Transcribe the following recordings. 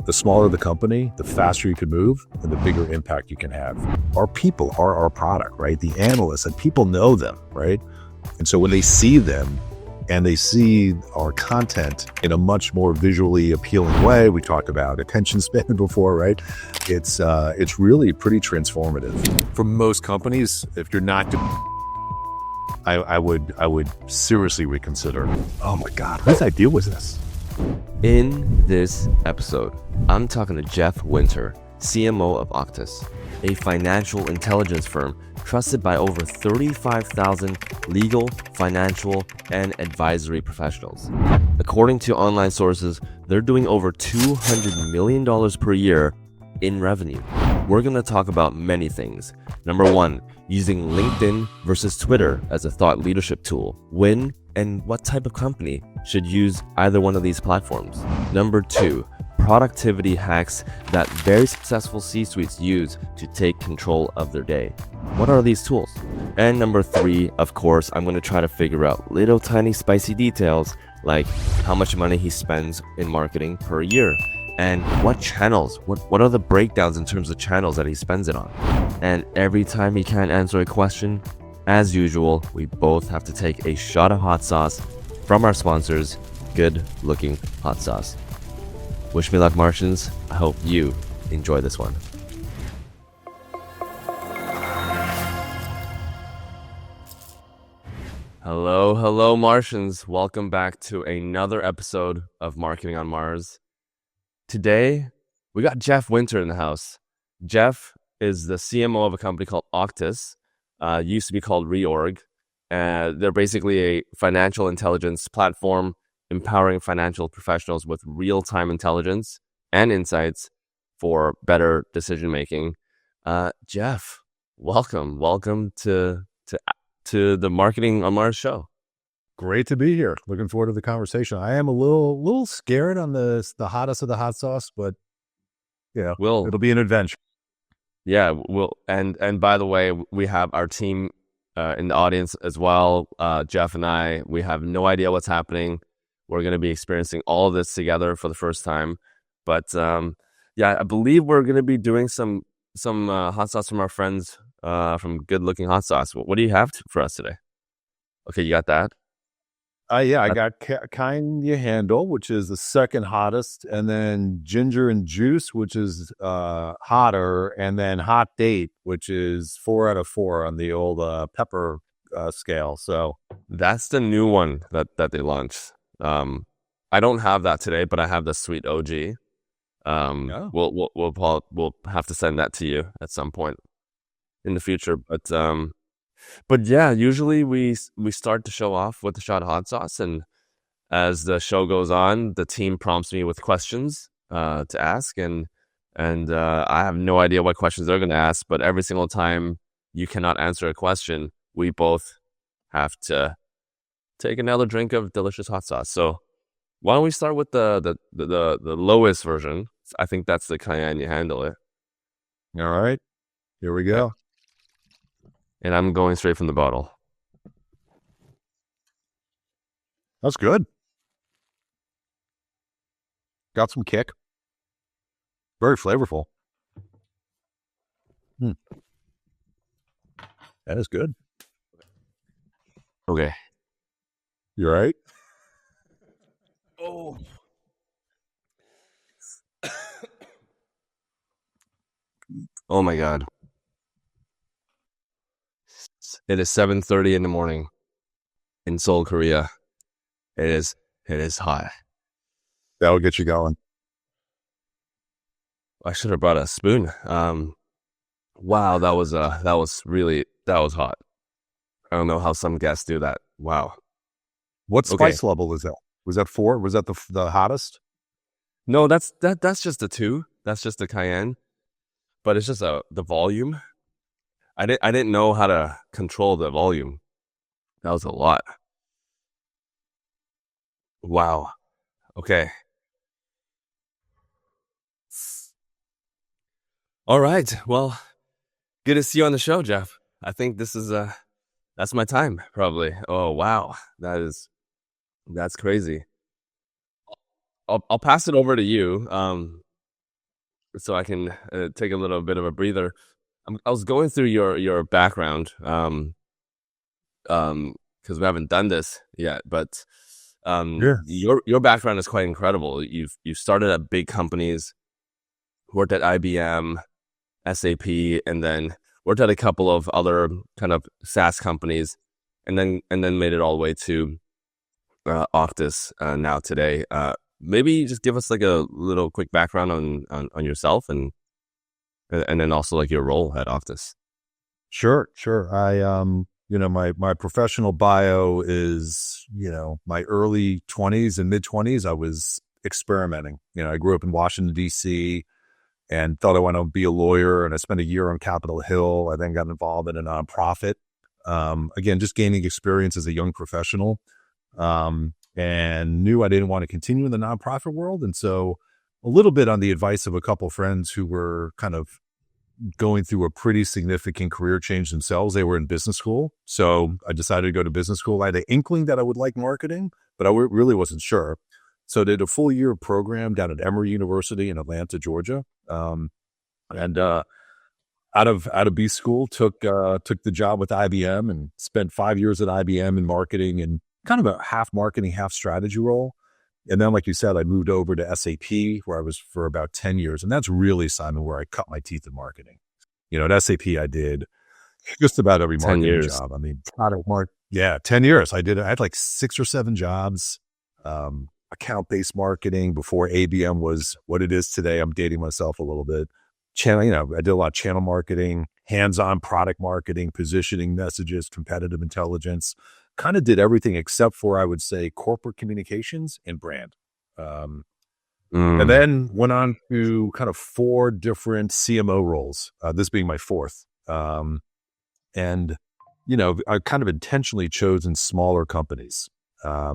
The smaller the company, the faster you can move and the bigger impact you can have. Our people are our product, right? The analysts, and people know them, right? And so when they see them and they see our content in a much more visually appealing way, we talked about attention span before, right? It's really pretty transformative. For most companies, if you're not doing, I would seriously reconsider. Oh my God, whose idea was this? In this episode, I'm talking to Jeff Winter, CMO of Octus, a financial intelligence firm trusted by over 35,000 legal, financial, and advisory professionals. According to online sources, they're doing over $200 million per year in revenue. We're going to talk about many things. Number one, using LinkedIn versus Twitter as a thought leadership tool. When and what type of company should use either one of these platforms. Number two, productivity hacks that very successful C-suites use to take control of their day. What are these tools? And number three, of course, I'm going to try to figure out little tiny spicy details like how much money he spends in marketing per year and what channels, what are the breakdowns in terms of channels that he spends it on. And every time he can't answer a question, as usual, we both have to take a shot of hot sauce from our sponsors, Good Looking Hot Sauce. Wish me luck, Martians. I hope you enjoy this one. Hello, Martians. Welcome back to another episode of Marketing on Mars. Today, we got Jeff Winter in the house. Jeff is the CMO of a company called Octus. Used to be called Reorg. They're basically a financial intelligence platform empowering financial professionals with real-time intelligence and insights for better decision-making. Jeff, welcome to the Marketing on Mars show. Great to be here. Looking forward to the conversation. I am a little scared on the hottest of the hot sauce, but yeah, it'll be an adventure. Yeah, and by the way, we have our team in the audience as well. Jeff and I, we have no idea what's happening. We're going to be experiencing all of this together for the first time. But yeah, I believe we're going to be doing some hot sauce from our friends from Good Looking Hot Sauce. What do you have for us today? Okay, you got that? Yeah, I got Kind You Handle, which is the second hottest, and then Ginger and Juice, which is hotter, and then Hot Date, which is 4 out of 4 on the old pepper scale. So that's the new one that they launched. I don't have that today, but I have the Sweet OG. We'll have to send that to you at some point in the future. But yeah, usually we start the show off with the shot of hot sauce, and as the show goes on, the team prompts me with questions to ask, and I have no idea what questions they're going to ask. But every single time you cannot answer a question, we both have to take another drink of delicious hot sauce. So why don't we start with the lowest version? I think that's the Cayenne You Handle it. All right, here we go. And I'm going straight from the bottle. That's good. Got some kick. Very flavorful. That is good. Okay. You all right? Oh. Oh my God. It is 7:30 in the morning in Seoul, Korea. It is hot. That'll get you going. I should have brought a spoon. Wow, that was hot. I don't know how some guests do that. Wow. What spice level is that? Was that 4? Was that the hottest? No, that's just the 2. That's just the Cayenne. But it's just the volume. I didn't know how to control the volume. That was a lot. Wow. Okay. All right. Well, good to see you on the show, Jeff. I think this is that's my time probably. Oh wow, that's crazy. I'll pass it over to you. so I can take a little bit of a breather. I was going through your background, because we haven't done this yet, but Yeah. your background is quite incredible. You've started at big companies, worked at IBM, SAP, and then worked at a couple of other kind of SaaS companies, and then made it all the way to Octus now today. Maybe just give us like a little quick background on yourself and then also like your role at Octus. Sure, sure. My professional bio is, my early 20s and mid 20s. I was experimenting. I grew up in Washington, D.C., and thought I wanted to be a lawyer. And I spent a year on Capitol Hill. I then got involved in a nonprofit. Again, just gaining experience as a young professional, and knew I didn't want to continue in the nonprofit world. And so a little bit on the advice of a couple of friends who were kind of going through a pretty significant career change themselves. They were in business school. So I decided to go to business school. I had an inkling that I would like marketing, but I really wasn't sure. So I did a full year program down at Emory University in Atlanta, Georgia. And out of B school, took the job with IBM and spent 5 years at IBM in marketing and kind of a half marketing, half strategy role. And then, like you said, I moved over to SAP where I was for about 10 years. And that's really, Simon, where I cut my teeth in marketing. At SAP, I did just about every 10 marketing years. job. I mean, product yeah, 10 years. I had like 6 or 7 jobs, account-based marketing before ABM was what it is today. I'm dating myself a little bit. Channel, I did a lot of channel marketing, hands-on product marketing, positioning messages, competitive intelligence. Kind of did everything except for, I would say, corporate communications and brand. And then went on to kind of 4 different CMO roles, this being my 4th. And, I kind of intentionally chosen smaller companies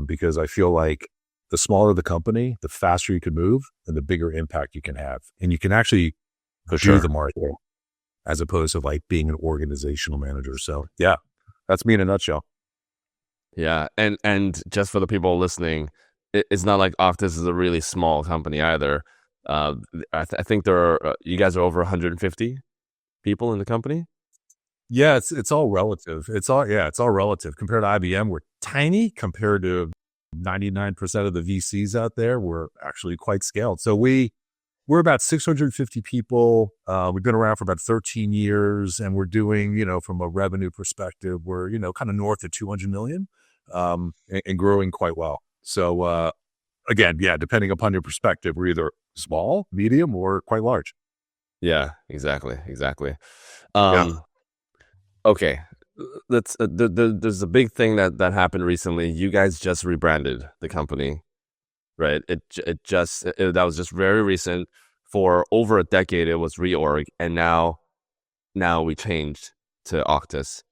because I feel like the smaller the company, the faster you can move and the bigger impact you can have. And you can actually do the marketing as opposed to like being an organizational manager. So yeah, that's me in a nutshell. Yeah, and just for the people listening, it's not like Octus is a really small company either. I think there are you guys are over 150 people in the company. Yeah, it's all relative. It's all relative. Compared to IBM, we're tiny. Compared to 99% of the VCs out there, we're actually quite scaled. So we're about 650 people. We've been around for about 13 years, and we're doing, from a revenue perspective, we're kind of north of 200 million, and growing quite well. So again, yeah, depending upon your perspective, we're either small, medium, or quite large. Yeah, exactly. Yeah. Okay, there's a big thing that happened recently. You guys just rebranded the company, right? That was just very recent. For over a decade, it was Reorg, and now we changed to Octus.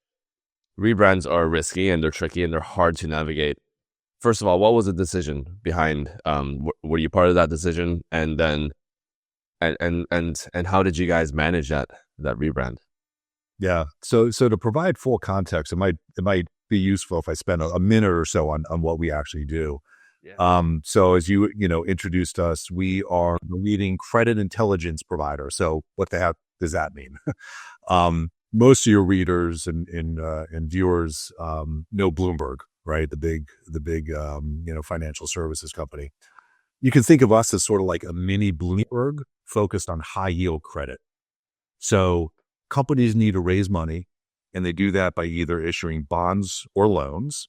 Rebrands are risky and they're tricky and they're hard to navigate. First of all, what was the decision behind? Were you part of that decision? And then, and how did you guys manage that rebrand? Yeah. So to provide full context, it might be useful if I spend a minute or so on what we actually do. Yeah. So as you introduced us, we are the leading credit intelligence provider. So what the heck does that mean? Most of your readers and viewers know Bloomberg, right? The big financial services company. You can think of us as sort of like a mini Bloomberg focused on high yield credit. So companies need to raise money, and they do that by either issuing bonds or loans.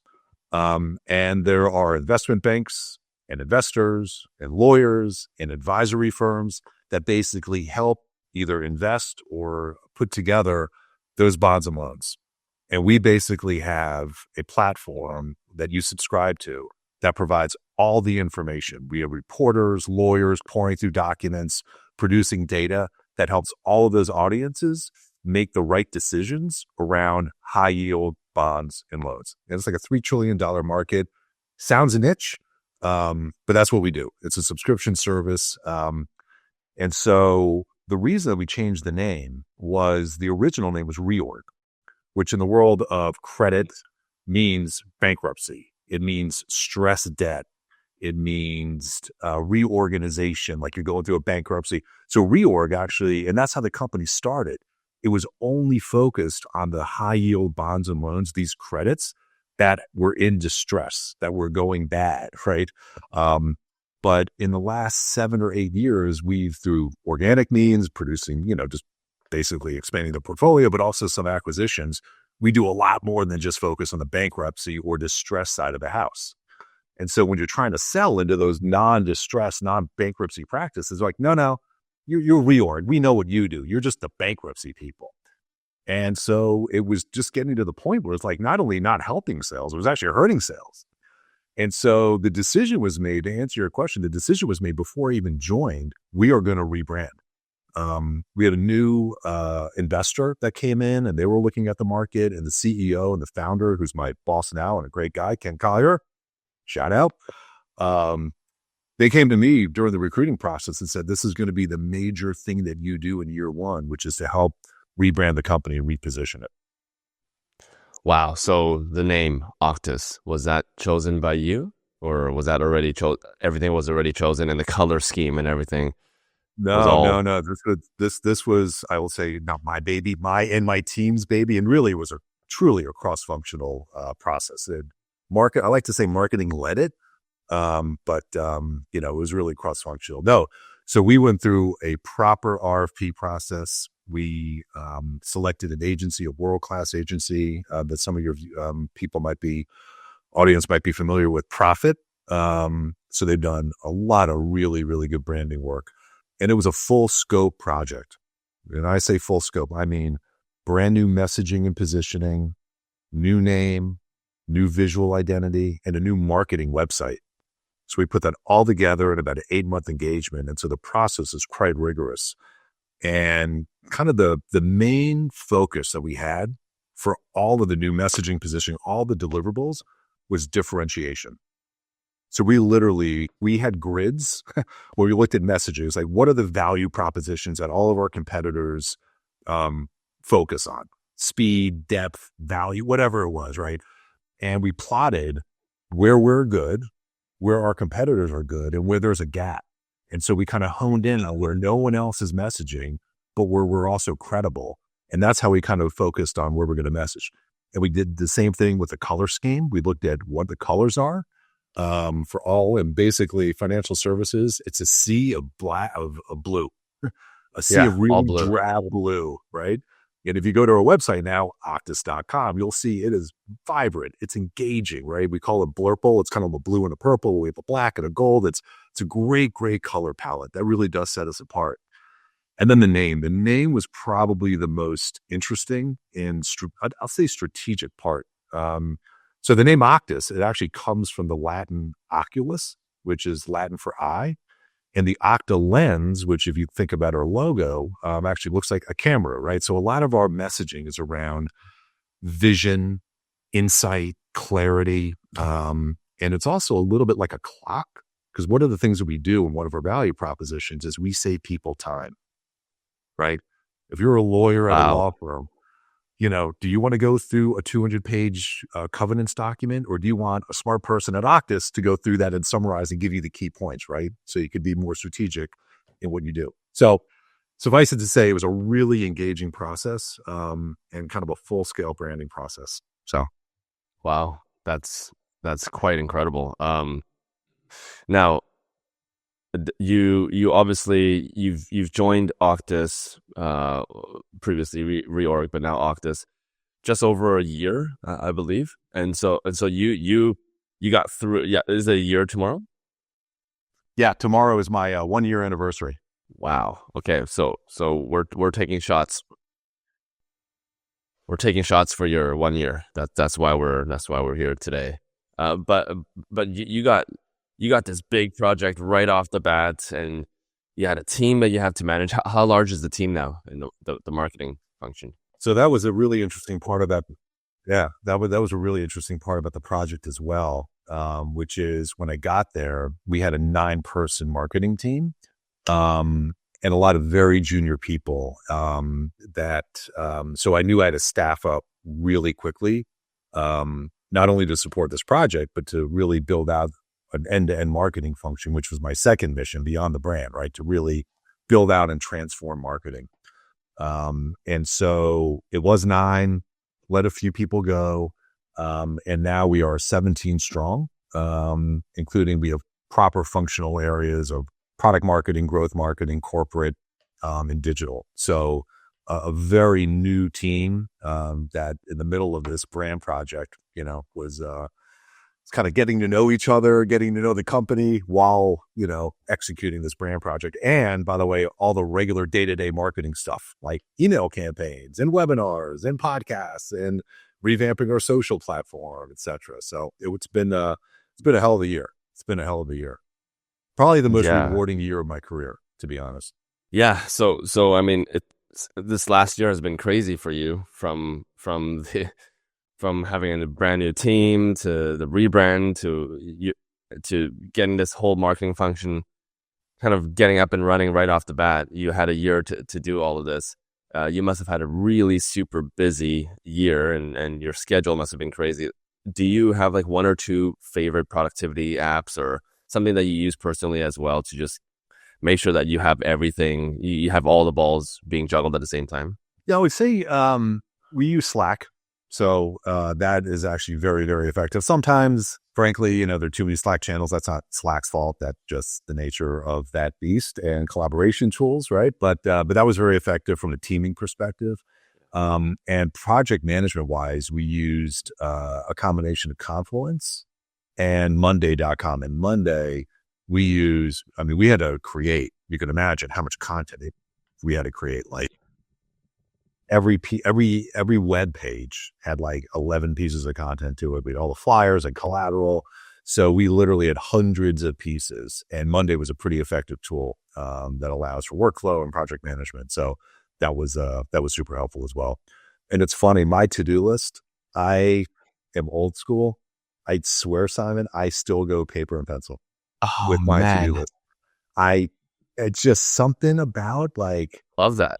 And there are investment banks and investors and lawyers and advisory firms that basically help either invest or put together those bonds and loans. And we basically have a platform that you subscribe to that provides all the information. We have reporters, lawyers pouring through documents, producing data that helps all of those audiences make the right decisions around high yield bonds and loans. And it's like a $3 trillion market. Sounds a niche, but that's what we do. It's a subscription service. And so the reason that we changed the name was the original name was Reorg, which in the world of credit means bankruptcy. It means stress debt. It means reorganization, like you're going through a bankruptcy. So Reorg actually, and that's how the company started. It was only focused on the high yield bonds and loans, these credits that were in distress, that were going bad, right? But in the last 7 or 8 years, we've, through organic means, producing, just basically expanding the portfolio, but also some acquisitions, we do a lot more than just focus on the bankruptcy or distress side of the house. And so when you're trying to sell into those non-distress, non-bankruptcy practices, like, no, you're Reorg. We know what you do. You're just the bankruptcy people. And so it was just getting to the point where it's like not only not helping sales, it was actually hurting sales. And so the decision was made, to answer your question, the decision was made before I even joined, we are going to rebrand. We had a new investor that came in, and they were looking at the market, and the CEO and the founder, who's my boss now and a great guy, Ken Collier, shout out. They came to me during the recruiting process and said, this is going to be the major thing that you do in year one, which is to help rebrand the company and reposition it. Wow. So the name Octus, was that chosen by you, or was that already everything was already chosen, and the color scheme and everything? No. This was, I will say, not my baby, my team's baby, and really it was truly a cross-functional process. I like to say marketing led it, but it was really cross-functional. No, so we went through a proper RFP process. We selected an agency, a world-class agency that some of your audience might be familiar with, Profit. So they've done a lot of really, really good branding work. And it was a full scope project. And I say full scope, I mean brand new messaging and positioning, new name, new visual identity, and a new marketing website. So we put that all together in about an 8-month engagement. And so the process is quite rigorous. And kind of the main focus that we had for all of the new messaging positioning, all the deliverables, was differentiation. So we had grids where we looked at messages, like what are the value propositions that all of our competitors focus on? Speed, depth, value, whatever it was, right? And we plotted where we're good, where our competitors are good, and where there's a gap. And so we kind of honed in on where no one else is messaging, but where we're also credible. And that's how we kind of focused on where we're going to message. And we did the same thing with the color scheme. We looked at what the colors are for all, and basically financial services. It's a sea of blue, a sea of really drab blue, right? And if you go to our website now, octus.com, you'll see it is vibrant. It's engaging, right? We call it blurple. It's kind of a blue and a purple. We have a black and a gold. It's a great color palette that really does set us apart. And then the name was probably the most interesting and I'll say strategic part. So the name Octus, it actually comes from the Latin oculus, which is Latin for eye. And the Octa lens, which if you think about our logo, actually looks like a camera, right? So a lot of our messaging is around vision, insight, clarity. And it's also a little bit like a clock, because one of the things that we do in one of our value propositions is we save people time, right? If you're a lawyer at a law firm, do you want to go through a 200-page covenants document, or do you want a smart person at Octus to go through that and summarize and give you the key points, right? So you could be more strategic in what you do. So suffice it to say, it was a really engaging process and kind of a full-scale branding process. So, wow, that's quite incredible. Now, you obviously you've joined Octus previously Reorg, but now Octus just over a year, I believe. And so you got through. Yeah, is it a year tomorrow? Yeah, tomorrow is my 1-year anniversary. Wow. Okay, so we're taking shots. We're taking shots for your 1 year. That's why we're here today. But you got this big project right off the bat, and you had a team that you have to manage. How large is the team now in the marketing function? So that was a really interesting part of that. Yeah, that was a really interesting part about the project as well, which is when I got there, we had a 9-person marketing team and a lot of very junior people so I knew I had to staff up really quickly, not only to support this project, but to really build out an end-to-end marketing function, which was my second mission beyond the brand, right? To really build out and transform marketing. And so it was 9, let a few people go. And now we are 17 strong, including we have proper functional areas of product marketing, growth marketing, corporate, and digital. So a very new team that in the middle of this brand project, was it's kind of getting to know each other, getting to know the company while, executing this brand project. And by the way, all the regular day-to-day marketing stuff like email campaigns and webinars and podcasts and revamping our social platform, etc. So it's been a hell of a year. It's been a hell of a year. Probably the most rewarding year of my career, to be honest. Yeah. So I mean, this last year has been crazy for you from having a brand new team to the rebrand to getting this whole marketing function kind of getting up and running right off the bat. You had a year to do all of this. You must have had a really super busy year and your schedule must have been crazy. Do you have like 1 or 2 favorite productivity apps or something that you use personally as well to just make sure that you have everything, you have all the balls being juggled at the same time? Yeah, I would say we use Slack. So that is actually very, very effective. Sometimes, frankly, there are too many Slack channels. That's not Slack's fault. That's just the nature of that beast and collaboration tools, right? But that was very effective from a teaming perspective. And project management wise, we used a combination of Confluence and Monday.com. And Monday, we had to create, you can imagine how much content we had to create. Like every web page had like 11 pieces of content to it. We had all the flyers and collateral. So we literally had hundreds of pieces, and Monday was a pretty effective tool that allows for workflow and project management. So that was super helpful as well. And it's funny, my to-do list, I am old school. I swear, Simon, I still go paper and pencil with my to-do list. It's just something about like, love that.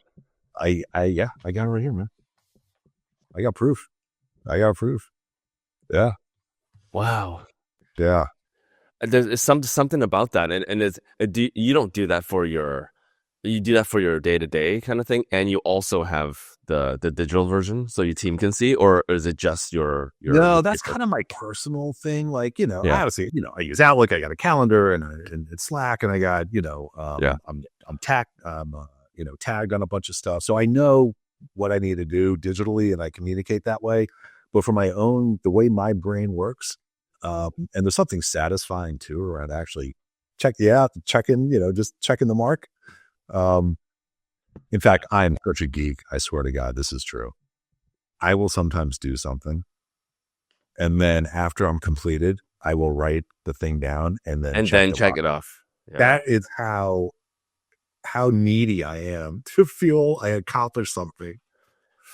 I got it right here, man. I got proof. Yeah. Wow. Yeah. There's something about that, and you don't do that for you do that for your day-to-day kind of thing, and you also have the digital version so your team can see, or is it just your No, that's kind of my personal thing. Like, obviously, I use Outlook, I got a calendar and it's Slack, and I got, I'm tagged on a bunch of stuff. So I know what I need to do digitally and I communicate that way. But for my own, the way my brain works, and there's something satisfying too around actually checking just checking the mark. In fact, I am such a geek. I swear to God, this is true. I will sometimes do something, and then after I'm completed, I will write the thing down and then check it off. Yeah. That is how needy I am to feel I accomplished something.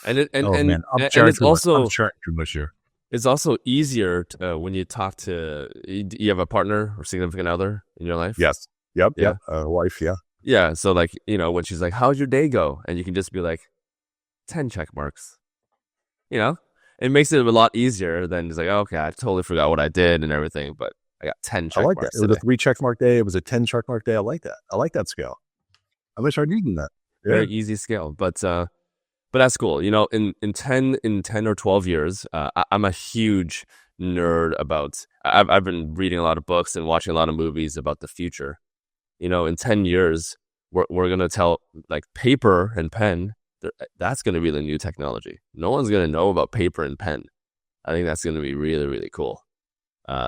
And it's also too much here. It's also easier when you talk to. You have a partner or significant other in your life. Yes. Yep. Yeah. Wife. Yeah. Yeah. So like, when she's like, how'd your day go? And you can just be like, 10 check marks. It makes it a lot easier than just like, okay, I totally forgot what I did and everything, but I got 10 check marks. That. It was a 3 check mark day. It was a 10 check mark day. I like that. I like that scale. I wish I'd eaten that. Yeah. Very easy scale, but that's cool. In 10 or 12 years, I'm a huge nerd about. I've been reading a lot of books and watching a lot of movies about the future. In 10 years, we're gonna tell like paper and pen. That's gonna be the new technology. No one's gonna know about paper and pen. I think that's gonna be really, really cool.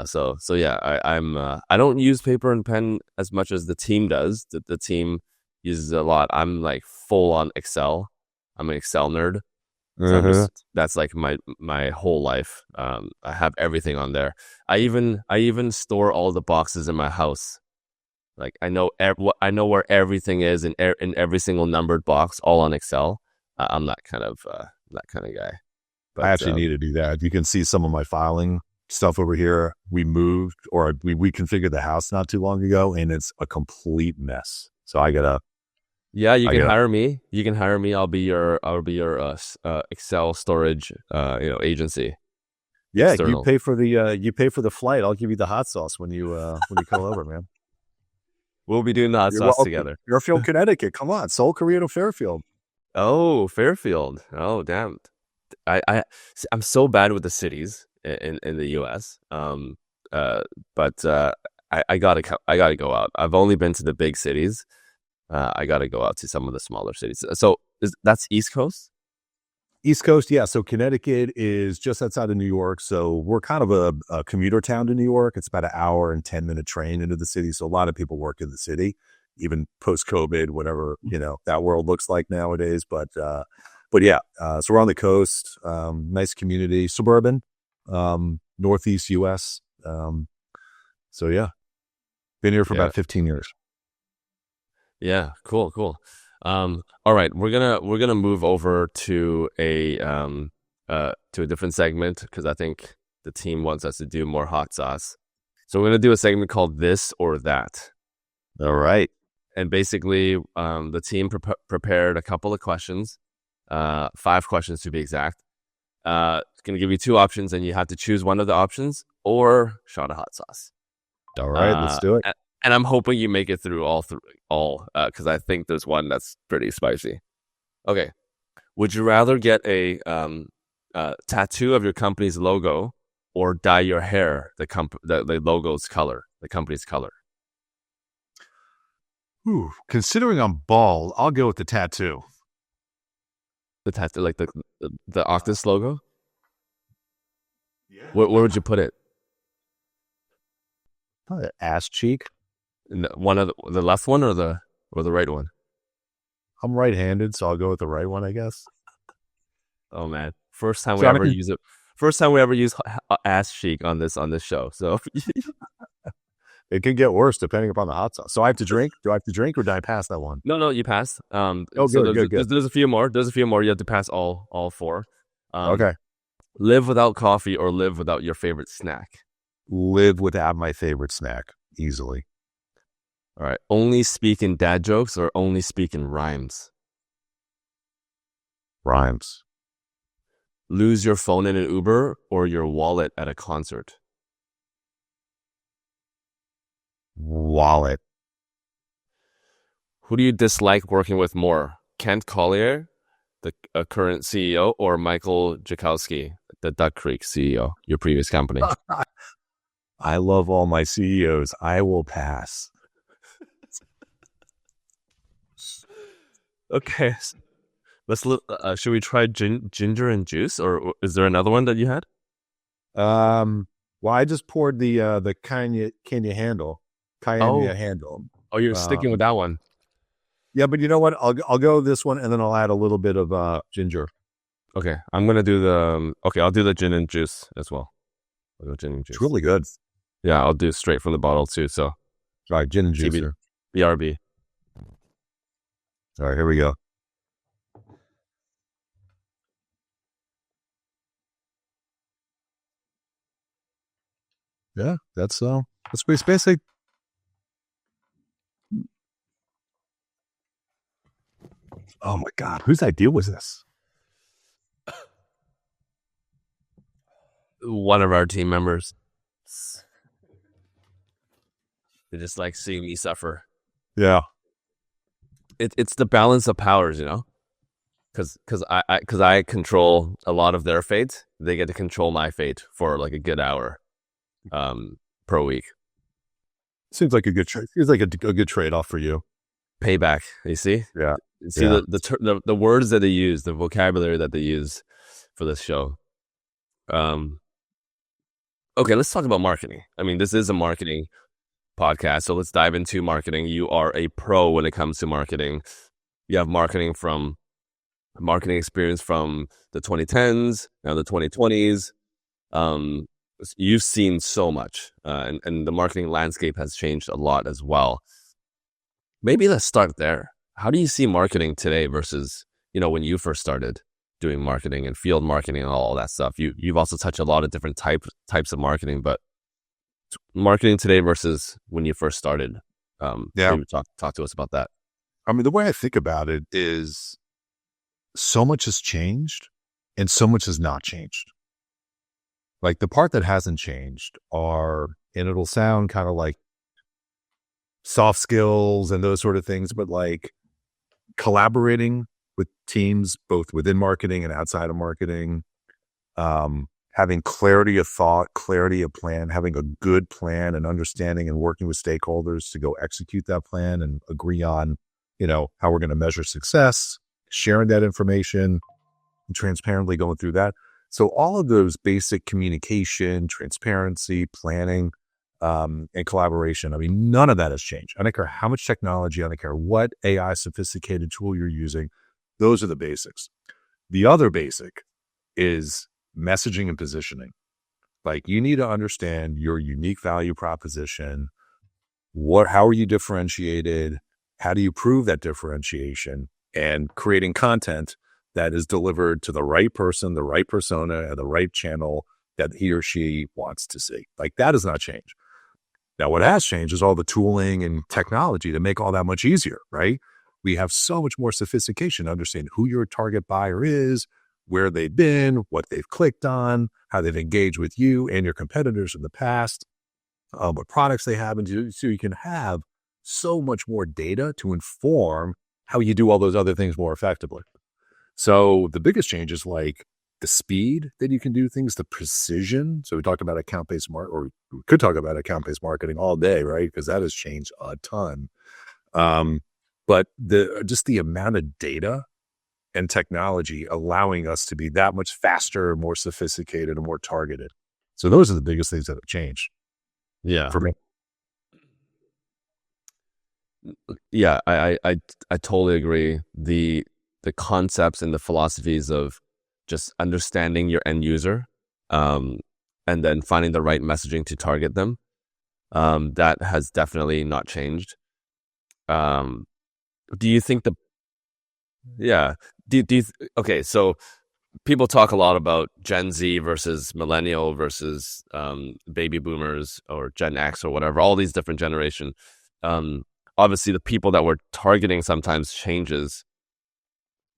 So yeah, I don't use paper and pen as much as the team does. The team uses a lot. I'm like full on Excel. I'm an Excel nerd. So that's like my whole life. I have everything on there. I even store all the boxes in my house. Like I know where everything is in every single numbered box, all on Excel. I'm that kind of guy. But I actually need to do that. You can see some of my filing stuff over here. We moved or we reconfigured the house not too long ago, and it's a complete mess. So I gotta. Yeah, you can hire me. You can hire me. I'll be your Excel storage, agency. Yeah, external. you pay for the flight. I'll give you the hot sauce when you come over, man. We'll be doing the hot You're sauce welcome. together. Fairfield, Connecticut. Come on, Seoul, Korea to Fairfield. Oh, Fairfield. Oh, damn. I'm so bad with the cities in the US. But I gotta go out. I've only been to the big cities. I gotta go out to some of the smaller cities. So that's East Coast? East Coast, yeah. So Connecticut is just outside of New York. So we're kind of a commuter town to New York. It's about an hour and 10-minute train into the city. So a lot of people work in the city, even post-COVID, whatever, that world looks like nowadays. But yeah, so we're on the coast, nice community, suburban, Northeast US. So yeah, been here for about 15 years. Yeah, cool. All right, we're gonna move over to a different segment because I think the team wants us to do more hot sauce. So we're gonna do a segment called This or That. All right. And basically, the team prepared a couple of questions, 5 questions to be exact. Gonna give you 2 options, and you have to choose one of the options or shot of hot sauce. All right, let's do it. And I'm hoping you make it through all because I think there's one that's pretty spicy. Okay. Would you rather get a tattoo of your company's logo or dye your hair the logo's color, the company's color? Ooh, considering I'm bald, I'll go with the tattoo. The tattoo, like the Octus logo? Yeah. Where would you put it? Ass cheek. One of the left one or the right one? I'm right-handed, so I'll go with the right one, I guess. Oh man, first time we ever use ass cheek on this show. So it can get worse depending upon the hot sauce. So I have to drink. Do I have to drink or did I pass that one? No, you passed. Good. There's a few more. You have to pass all 4. Okay. Live without coffee or live without your favorite snack? Live without my favorite snack, easily. All right. Only speak in dad jokes or only speak in rhymes? Rhymes. Lose your phone in an Uber or your wallet at a concert? Wallet. Who do you dislike working with more? Kent Collier, the current CEO, or Michael Jakowski, the Duck Creek CEO, your previous company? I love all my CEOs. I will pass. Okay. Let's look. Should we try ginger and juice, or is there another one that you had? Well, I just poured the Cayenne handle. Oh, you're sticking with that one. Yeah, but you know what? I'll go this one, and then I'll add a little bit of ginger. Okay, I'm gonna do I'll do the gin and juice as well. I'll go gin and juice. It's really good. Yeah, I'll do straight from the bottle too. So, all right, gin and juice. BRB. All right, here we go. Yeah, that's pretty basic. Oh my God, whose idea was this? One of our team members. They just like seeing me suffer. Yeah. It's the balance of powers, because I control a lot of their fate. They get to control my fate for like a good hour, per week. Seems like a good trade. Seems like a good trade-off for you. Payback, you see? Yeah. You see the words that they use, the vocabulary that they use for this show. Okay, let's talk about marketing. I mean, this is a marketing podcast, so let's dive into marketing. You are a pro when it comes to marketing. You have marketing experience from the 2010s, now the 2020s. You've seen so much, and the marketing landscape has changed a lot as well. Maybe let's start there. How do you see marketing today versus, when you first started doing marketing and field marketing and all that stuff? You've also touched a lot of different types of marketing, but marketing today versus when you first started. Maybe talk to us about that. I mean, the way I think about it is so much has changed and so much has not changed. Like the part that hasn't changed are, and it'll sound kind of like soft skills and those sort of things, but like collaborating with teams, both within marketing and outside of marketing, having clarity of thought, clarity of plan, having a good plan and understanding and working with stakeholders to go execute that plan and agree on, how we're going to measure success, sharing that information and transparently going through that. So all of those basic communication, transparency, planning, and collaboration, I mean, none of that has changed. I don't care how much technology, I don't care what AI sophisticated tool you're using. Those are the basics. The other basic is messaging and positioning. Like you need to understand your unique value proposition. How are you differentiated? How do you prove that differentiation? And creating content that is delivered to the right person, the right persona, and the right channel that he or she wants to see. Like that does not change. Now, what has changed is all the tooling and technology to make all that much easier, right? We have so much more sophistication to understand who your target buyer is, where they've been, what they've clicked on, how they've engaged with you and your competitors in the past, what products they have. And so you can have so much more data to inform how you do all those other things more effectively. So the biggest change is like the speed that you can do things, the precision. So we talked about account-based or we could talk about account-based marketing all day, right? Because that has changed a ton. But just the amount of data and technology allowing us to be that much faster, more sophisticated, and more targeted. So those are the biggest things that have changed. Yeah. For me. Yeah, I totally agree. The concepts and the philosophies of just understanding your end user, and then finding the right messaging to target them, that has definitely not changed. Do you think okay, so people talk a lot about Gen Z versus millennial versus baby boomers or Gen X or whatever, all these different generations. Obviously, the people that we're targeting sometimes changes.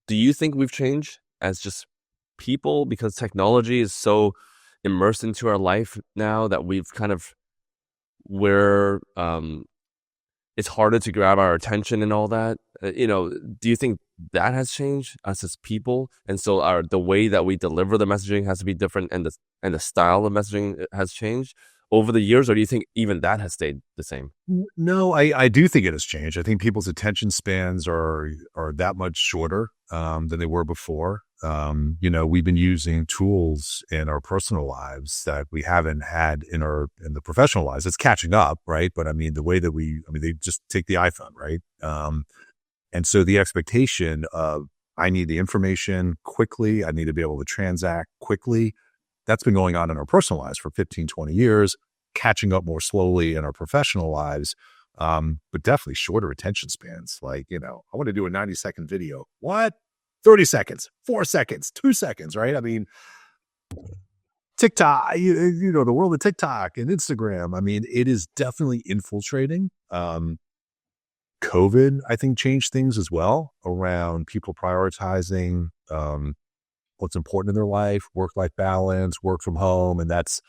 Do you think we've changed as just people because technology is so immersed into our life now that we've it's harder to grab our attention and all that? Do you think that has changed us as people? And so the way that we deliver the messaging has to be different, and the style of messaging has changed over the years, or do you think even that has stayed the same? No, I do think it has changed. I think people's attention spans are that much shorter than they were before. We've been using tools in our personal lives that we haven't had in the professional lives. It's catching up, right? But I mean, the way that they just take the iPhone, right? And so the expectation of, I need the information quickly, I need to be able to transact quickly. That's been going on in our personal lives for 15, 20 years, catching up more slowly in our professional lives. But definitely shorter attention spans. Like, I want to do a 90-second video. What? 30 seconds, 4 seconds, 2 seconds, right? I mean, TikTok, the world of TikTok and Instagram. I mean, it is definitely infiltrating. COVID, I think, changed things as well around people prioritizing what's important in their life, work-life balance, work from home. And that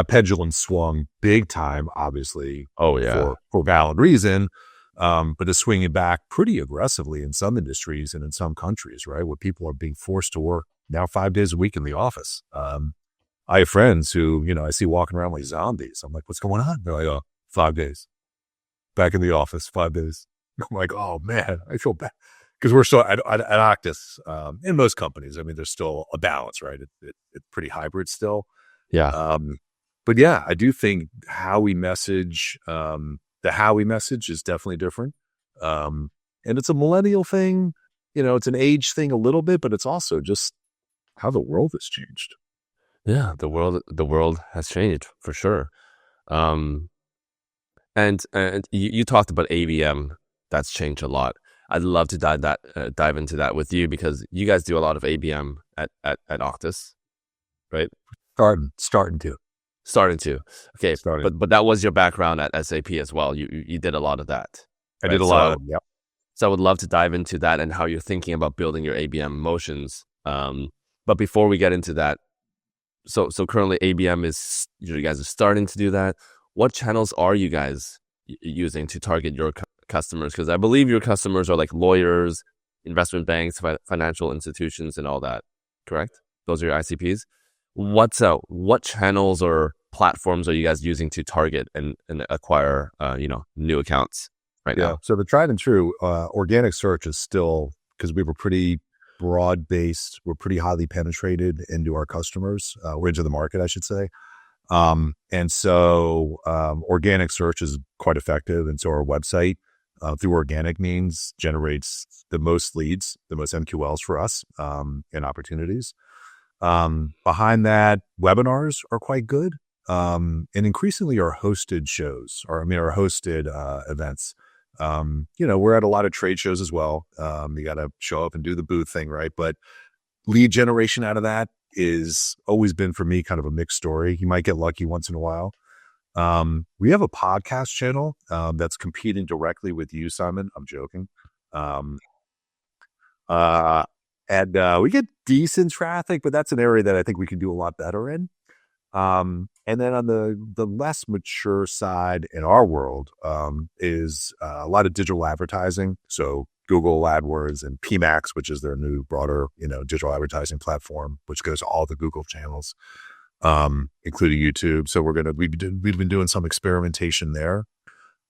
pendulum swung big time, obviously. Oh, yeah. For valid reason. But it's swinging back pretty aggressively in some industries and in some countries, right? Where people are being forced to work now 5 days a week in the office. I have friends who, I see walking around like zombies. I'm like, what's going on? They're like, 5 days. Back in the office, 5 days. I'm like, oh man, I feel bad. Because we're still at Octus, in most companies, I mean, there's still a balance, right? It's pretty hybrid still. Yeah. But yeah, I do think how we message, the how we message is definitely different. And it's a millennial thing, it's an age thing a little bit, but it's also just how the world has changed. Yeah, the world has changed for sure. And you talked about ABM. That's changed a lot. I'd love to dive into that with you, because you guys do a lot of ABM at Octus, right? Starting to. Okay, but that was your background at SAP as well. You did a lot of that. I did a lot of them, yep. So I would love to dive into that and how you're thinking about building your ABM motions. But before we get into that, so currently ABM you guys are starting to do that. What channels are you guys using to target your customers? Because I believe your customers are like lawyers, investment banks, financial institutions, and all that. Correct? Those are your ICPs. What channels or platforms are you guys using to target and acquire new accounts right Yeah. now? So the tried and true organic search is still, because we were pretty broad based, we're pretty highly penetrated into our customers, or into the market, I should say. And so organic search is quite effective. And so our website, through organic means, generates the most leads, the most MQLs for us, and opportunities. Behind that, webinars are quite good. And increasingly our hosted shows, our hosted events. We're at a lot of trade shows as well. You got to show up and do the booth thing, right? But lead generation out of that is always been for me kind of a mixed story. You might get lucky once in a while. We have a podcast channel that's competing directly with you, Simon. I'm joking. And we get decent traffic, but that's an area that I think we can do a lot better in. And then on the less mature side in our world is a lot of digital advertising. So Google AdWords and PMax, which is their new broader, digital advertising platform, which goes to all the Google channels, including YouTube. So we've been doing some experimentation there.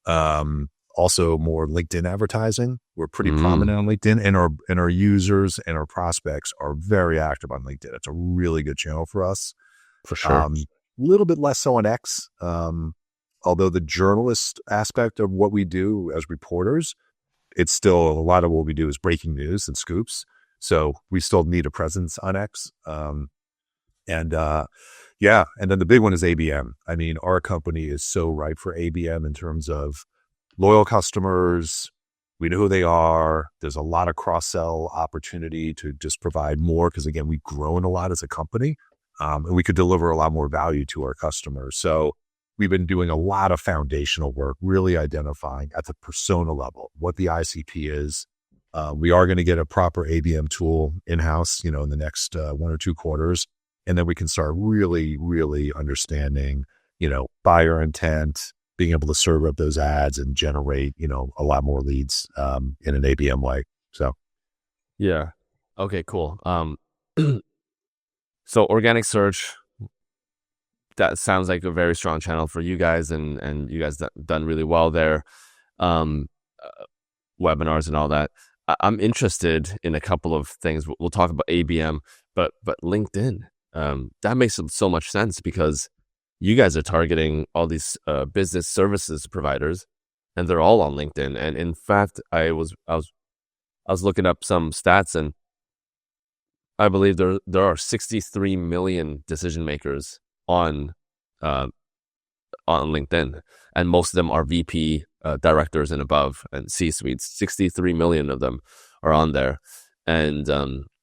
Also more LinkedIn advertising. We're pretty prominent on LinkedIn, and our users and our prospects are very active on LinkedIn. It's a really good channel for us. For sure. A little bit less so on X, although the journalist aspect of what we do as reporters, it's still a lot of what we do is breaking news and scoops. So we still need a presence on X. And then the big one is ABM. I mean, our company is so ripe for ABM in terms of loyal customers. We know who they are. There's a lot of cross-sell opportunity to just provide more because, again, we've grown a lot as a company. And we could deliver a lot more value to our customers. So we've been doing a lot of foundational work, really identifying at the persona level what the ICP is. We are going to get a proper ABM tool in-house, in the next 1 or 2 quarters. And then we can start really, really understanding, buyer intent, being able to serve up those ads and generate, a lot more leads in an ABM way. So. Yeah. Okay, cool. So organic search, that sounds like a very strong channel for you guys, and you guys done really well there. Webinars and all that. I'm interested in a couple of things. We'll talk about ABM, but LinkedIn, that makes so much sense because you guys are targeting all these business services providers, and they're all on LinkedIn. And in fact, I was looking up some stats, and I believe there are 63 million decision makers on LinkedIn, and most of them are VP, directors and above, and C-suites. 63 million of them are on there, and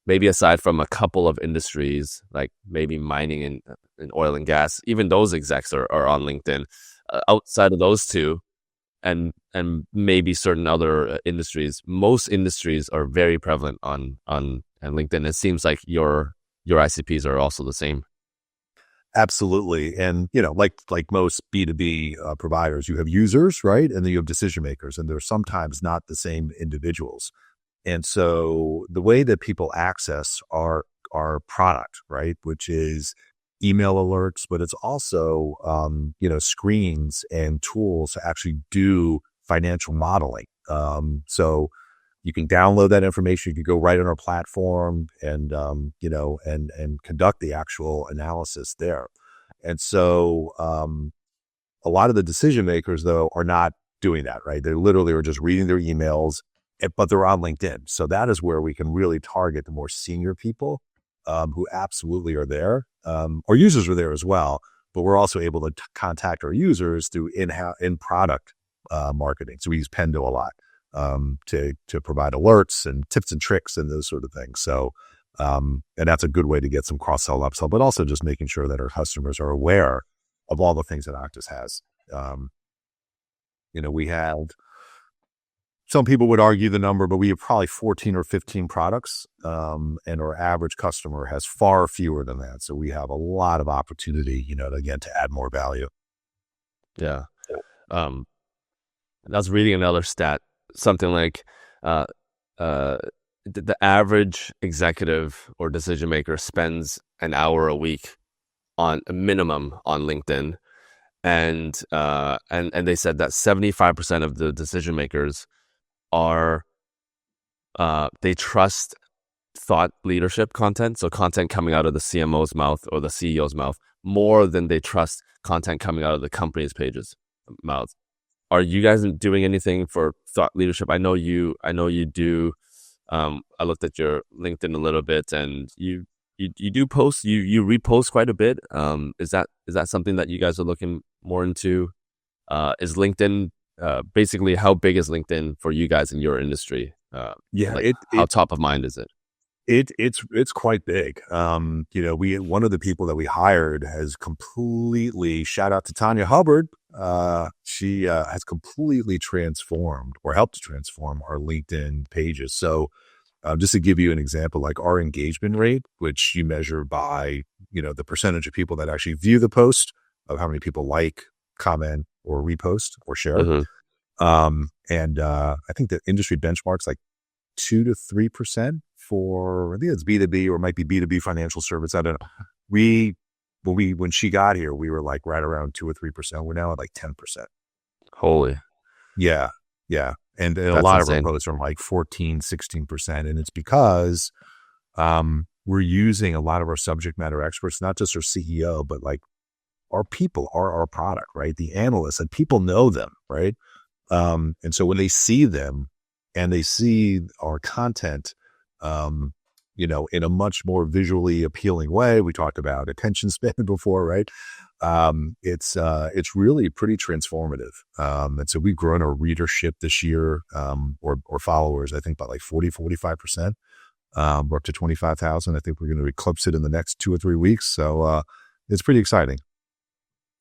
maybe aside from a couple of industries like maybe mining and oil and gas, even those execs are on LinkedIn. Outside of those two, and maybe certain other industries, most industries are very prevalent on LinkedIn. It seems like your ICPs are also the same. Absolutely. And, like most B2B providers, you have users, right? And then you have decision makers, and they're sometimes not the same individuals. And so the way that people access our product, right, which is email alerts, but it's also, screens and tools to actually do financial modeling. So you can download that information. You can go right on our platform and, and conduct the actual analysis there. And so a lot of the decision makers, though, are not doing that, right? They literally are just reading their emails, but they're on LinkedIn. So that is where we can really target the more senior people who absolutely are there. Our users are there as well, but we're also able to contact our users through in-product marketing. So we use Pendo a lot. To provide alerts and tips and tricks and those sort of things. So, and that's a good way to get some cross-sell, upsell, but also just making sure that our customers are aware of all the things that Octus has. We have some people would argue the number, but we have probably 14 or 15 products, and our average customer has far fewer than that. So we have a lot of opportunity, again, to add more value. Yeah. I was reading another stat, something like the average executive or decision maker spends an hour a week on a minimum on LinkedIn. And they said that 75% of the decision makers are they trust thought leadership content, so content coming out of the CMO's mouth or the CEO's mouth, more than they trust content coming out of the company's mouth. Are you guys doing anything for thought leadership? I know you do. I looked at your LinkedIn a little bit, and you do post, you repost quite a bit. Is that something that you guys are looking more into? Is LinkedIn basically, how big is LinkedIn for you guys in your industry? How top of mind is it? It's quite big. One of the people that we hired has completely, shout out to Tanya Hubbard. She has completely transformed or helped to transform our LinkedIn pages. So just to give you an example, like our engagement rate, which you measure by, the percentage of people that actually view the post, of how many people like, comment, or repost or share. Mm-hmm. And I think the industry benchmark's like 2 to 3% for, I think it's B2B or it might be B2B financial service. I don't know. When she got here, we were like right around 2 or 3%. We're now at like 10%. Holy. Yeah. Yeah. And a That's lot insane. of our posts are like 14, 16%. And it's because we're using a lot of our subject matter experts, not just our CEO, but like our people are our product, right? The analysts, and people know them, right? And so when they see them and they see our content, in a much more visually appealing way, we talked about attention span before, right? It's really pretty transformative. And so we've grown our readership this year, or followers, I think by like 45%. We're up to 25,000. I think we're going to eclipse it in the next 2 or 3 weeks. So, it's pretty exciting.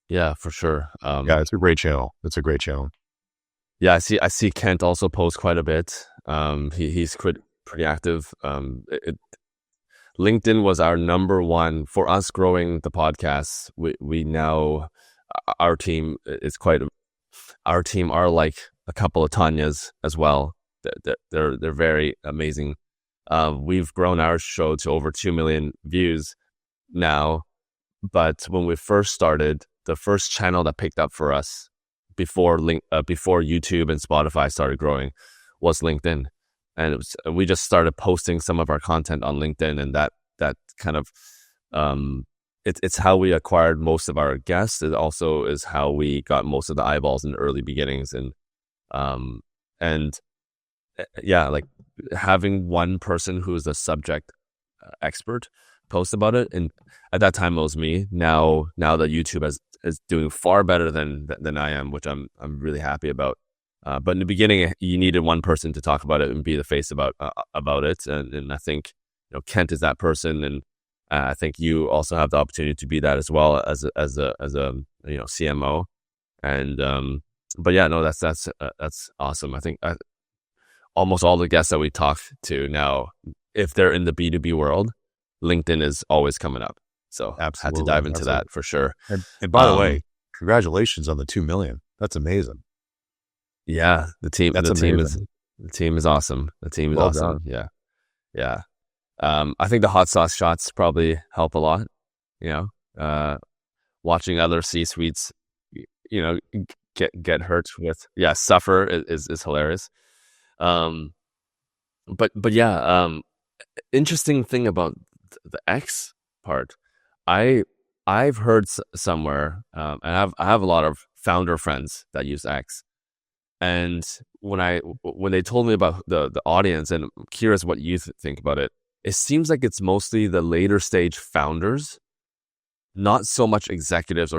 Yeah, for sure. Yeah, it's a great channel. Yeah, I see Kent also post quite a bit. He's pretty active. LinkedIn was our number one for us growing the podcast. We now, our team are like a couple of Tanyas as well. They're very amazing. We've grown our show to over 2 million views now, but when we first started, the first channel that picked up for us before YouTube and Spotify started growing was LinkedIn. And we just started posting some of our content on LinkedIn, and that kind of it's how we acquired most of our guests. It also is how we got most of the eyeballs in the early beginnings, and like having one person who is a subject expert post about it. And at that time it was me. Now that YouTube is doing far better than I am, which I'm really happy about. But in the beginning, you needed one person to talk about it and be the face about it, and I think Kent is that person, and I think you also have the opportunity to be that as well as a CMO, and but yeah, no, that's awesome. I think almost all the guests that we talk to now, if they're in the B2B world, LinkedIn is always coming up. So Absolutely. had to dive into that for sure. And by the way, congratulations on the 2 million. That's amazing. Yeah, the team is awesome. The team is Well awesome. done. Yeah. I think the hot sauce shots probably help a lot. Watching other C-suites, get hurt with suffer is hilarious. But yeah, interesting thing about the X part, I've heard somewhere, and I have a lot of founder friends that use X. And when they told me about the audience, and I'm curious what you think about it, it seems like it's mostly the later stage founders, not so much executives or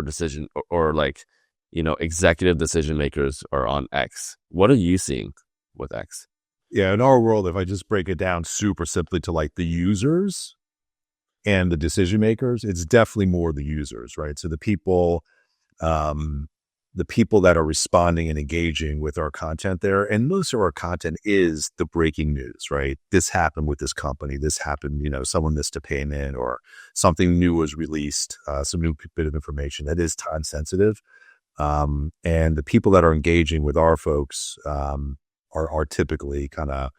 executive decision makers are on X. What are you seeing with X? Yeah, in our world, if I just break it down super simply to like the users and the decision makers, it's definitely more the users, right? So the people the people that are responding and engaging with our content there. And most of our content is the breaking news, right? This happened with this company. This happened, someone missed a payment or something new was released, some new bit of information that is time sensitive. And the people that are engaging with our folks are typically kind of,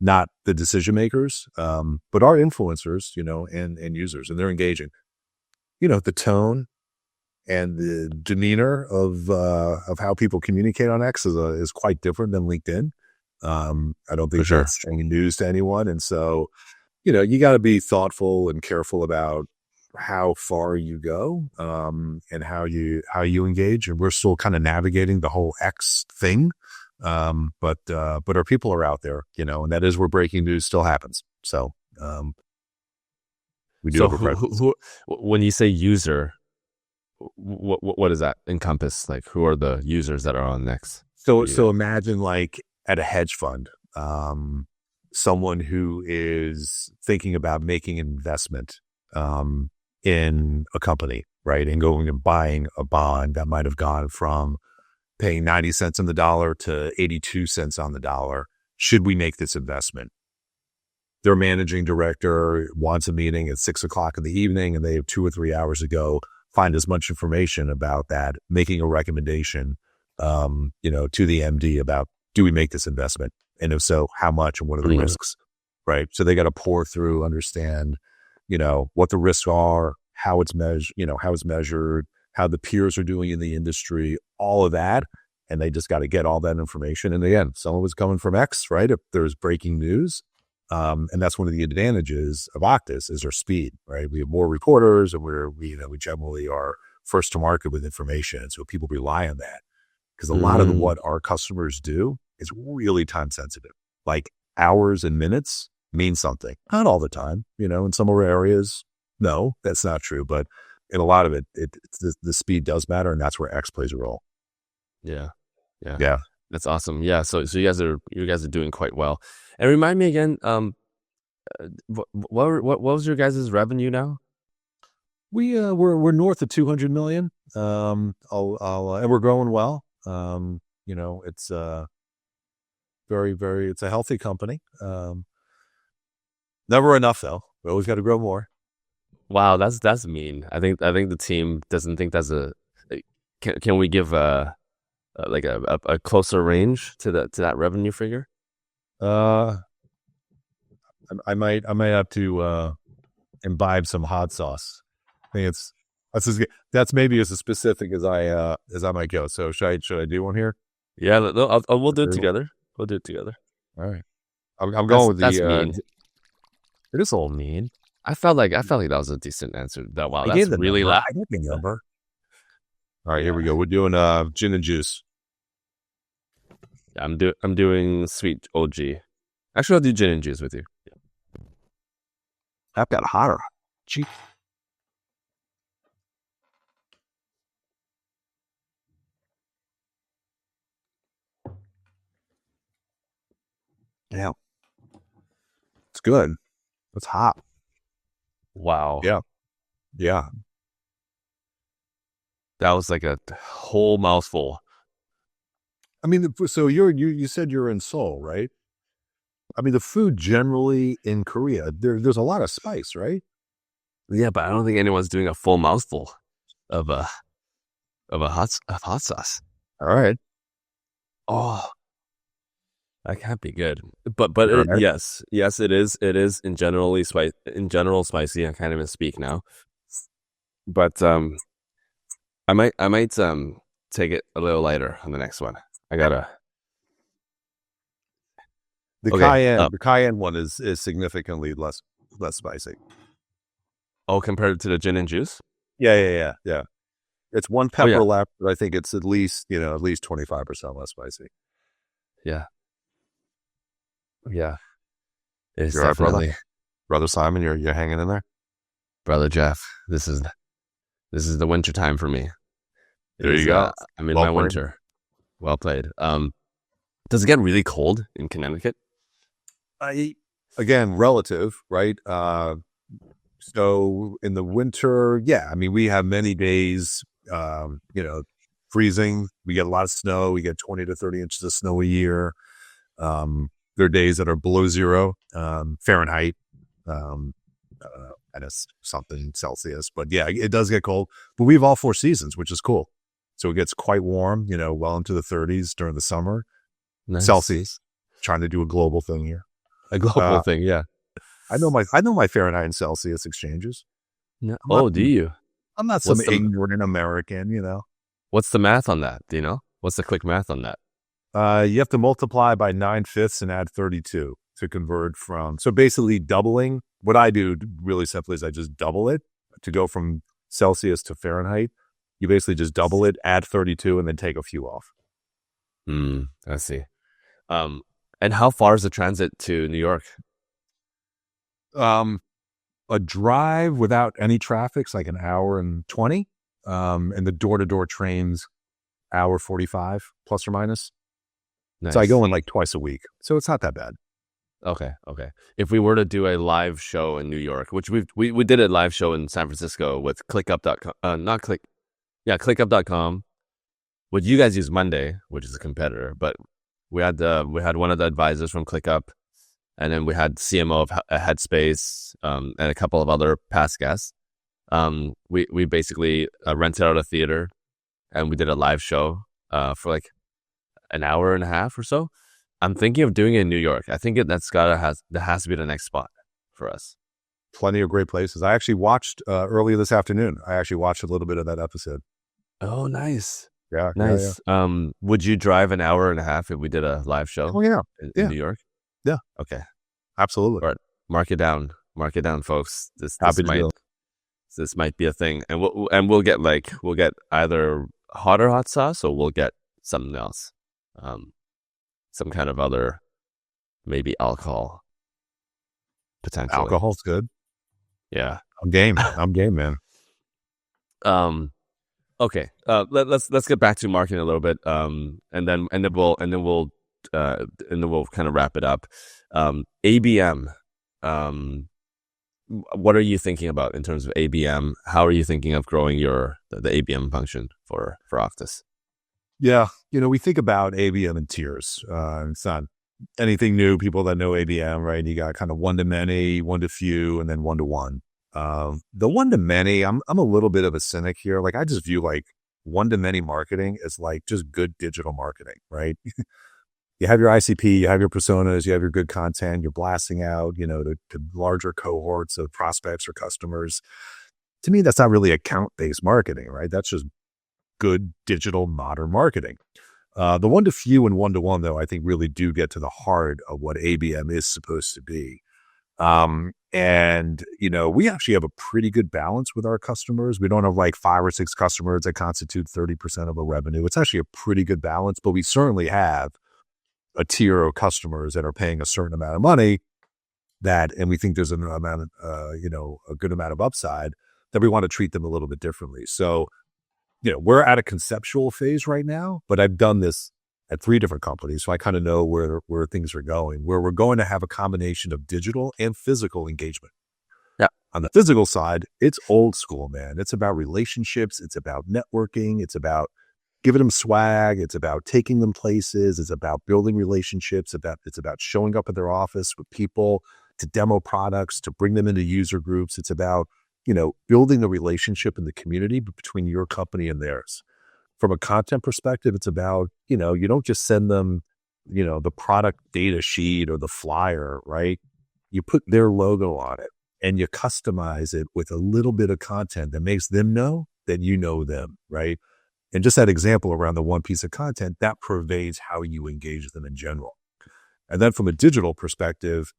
not the decision makers, but our influencers, and users, and they're engaging. The tone and the demeanor of how people communicate on X is quite different than LinkedIn. I don't think that's stringing news to anyone. And so, you got to be thoughtful and careful about how far you go, and how you engage. And we're still kind of navigating the whole X thing. But our people are out there, and that is where breaking news still happens. So, we do. So who, when you say user, what does that encompass? Like, who are the users that are on Next? So imagine like at a hedge fund, someone who is thinking about making an investment, in a company, right? And going and buying a bond that might have gone from paying 90 cents on the dollar to 82 cents on the dollar. Should we make this investment? Their managing director wants a meeting at 6:00 in the evening, and they have 2 or 3 hours to go find as much information about that, making a recommendation, to the MD about, do we make this investment? And if so, how much and what are the risks, right? So they got to pour through, understand, what the risks are, how it's measured, how the peers are doing in the industry, all of that. And they just got to get all that information. And again, some of it's coming from X, right? If there's breaking news, and that's one of the advantages of Octus is our speed, right? We have more reporters, and we generally are first to market with information. So people rely on that because a lot of what our customers do is really time sensitive. Like hours and minutes mean something. Not all the time, in some of our areas, no, that's not true. But in a lot of it, the speed does matter, and that's where X plays a role. Yeah. That's awesome. Yeah. So you guys are doing quite well. And remind me again, what was your guys' revenue now? We're north of 200 million. And we're growing well. It's very, very, it's a healthy company. Never enough though. We always got to grow more. Wow, that's mean. I think the team doesn't think that's can we give a closer range to that revenue figure? I might have to imbibe some hot sauce. I think that's maybe as specific as I might go. So should I do one here? Yeah, we'll do it together. We'll do it together. All right. I'm going with that's mean. It is all mean. I felt like that was a decent answer. Wow, I that's really loud. I gave the number. All right, here we go. We're doing gin and juice. Yeah, I'm doing sweet OG. Actually, I'll do gin and juice with you. Yeah. I've got hotter. Gee. Yeah. It's good. It's hot. Wow. Yeah. That was like a whole mouthful. I mean, so you said you're in Seoul, right? I mean, the food generally in Korea, there's a lot of spice, right? Yeah, but I don't think anyone's doing a full mouthful of hot sauce. All right. Oh, that can't be good. But yes, it is in general spicy. I can't even speak now. But I might take it a little lighter on the next one. I gotta. The cayenne one is significantly less spicy. Oh, compared to the gin and juice? Yeah. It's one pepper left, but I think it's at least 25% less spicy. Yeah. It's you're definitely right, brother Simon. You're hanging in there, brother Jeff. This is the winter time for me. There you go. I'm in my winter. Well played. Does it get really cold in Connecticut? Again, relative, right? So in the winter, yeah. I mean, we have many days, freezing. We get a lot of snow. We get 20 to 30 inches of snow a year. There are days that are below zero Fahrenheit. And it's something Celsius, but yeah, it does get cold. But we have all 4 seasons, which is cool. So it gets quite warm, well into the 30s during the summer. Nice. Celsius. Trying to do a global thing here. A global thing, yeah. I know my Fahrenheit and Celsius exchanges. No. Do you? I'm not some ignorant American, What's the math on that? Do you know? What's the quick math on that? You have to multiply by 9/5 and add 32 to convert from. So basically doubling. What I do really simply is I just double it to go from Celsius to Fahrenheit. You basically just double it, add 32, and then take a few off. I see. And how far is the transit to New York? A drive without any traffic is like an hour and 20. And the door-to-door trains, hour 45 plus or minus. Nice. So I go in like twice a week. So it's not that bad. Okay. If we were to do a live show in New York, which we did a live show in San Francisco with ClickUp.com, ClickUp.com. Would you guys use Monday, which is a competitor, but we had one of the advisors from ClickUp, and then we had CMO of Headspace, and a couple of other past guests. We basically rented out a theater, and we did a live show for like an hour and a half or so. I'm thinking of doing it in New York. I think that has to be the next spot for us. Plenty of great places. I actually watched earlier this afternoon. I actually watched a little bit of that episode. Oh, nice. Yeah. Nice. Yeah. Would you drive an hour and a half if we did a live show? Oh, yeah. In New York? Yeah. Okay. Absolutely. All right. Mark it down, folks. This might be a thing. And we'll get either hot or hot sauce, or we'll get something else. Some kind of other, maybe alcohol, potentially. Alcohol's good. Yeah, I'm game, man. Okay. Let's get back to marketing a little bit. And then we'll kind of wrap it up. ABM. What are you thinking about in terms of ABM? How are you thinking of growing the ABM function for Octus? Yeah, we think about ABM in tiers. It's not anything new. People that know ABM, right? You got kind of one to many, one to few, and then one to one. The one to many, I'm a little bit of a cynic here. Like I just view like one to many marketing as like just good digital marketing, right? You have your ICP, you have your personas, you have your good content, you're blasting out, to larger cohorts of prospects or customers. To me, that's not really account-based marketing, right? That's just good digital modern marketing. The one to few and one to one, though, I think really do get to the heart of what ABM is supposed to be. And we actually have a pretty good balance with our customers. We don't have like 5 or 6 customers that constitute 30% of our revenue. It's actually a pretty good balance, but we certainly have a tier of customers that are paying a certain amount of money and we think there's an amount of, a good amount of upside that we want to treat them a little bit differently. So, we're at a conceptual phase right now, but I've done this at 3 different companies. So I kind of know where things are going, where we're going to have a combination of digital and physical engagement. Yeah. On the physical side, it's old school, man. It's about relationships. It's about networking. It's about giving them swag. It's about taking them places. It's about building relationships. It's about showing up at their office with people to demo products, to bring them into user groups. It's about building a relationship in the community between your company and theirs. From a content perspective, it's about, you don't just send them, the product data sheet or the flyer, right? You put their logo on it and you customize it with a little bit of content that makes them know that you know them, right? And just that example around the one piece of content, that pervades how you engage them in general. And then from a digital perspective,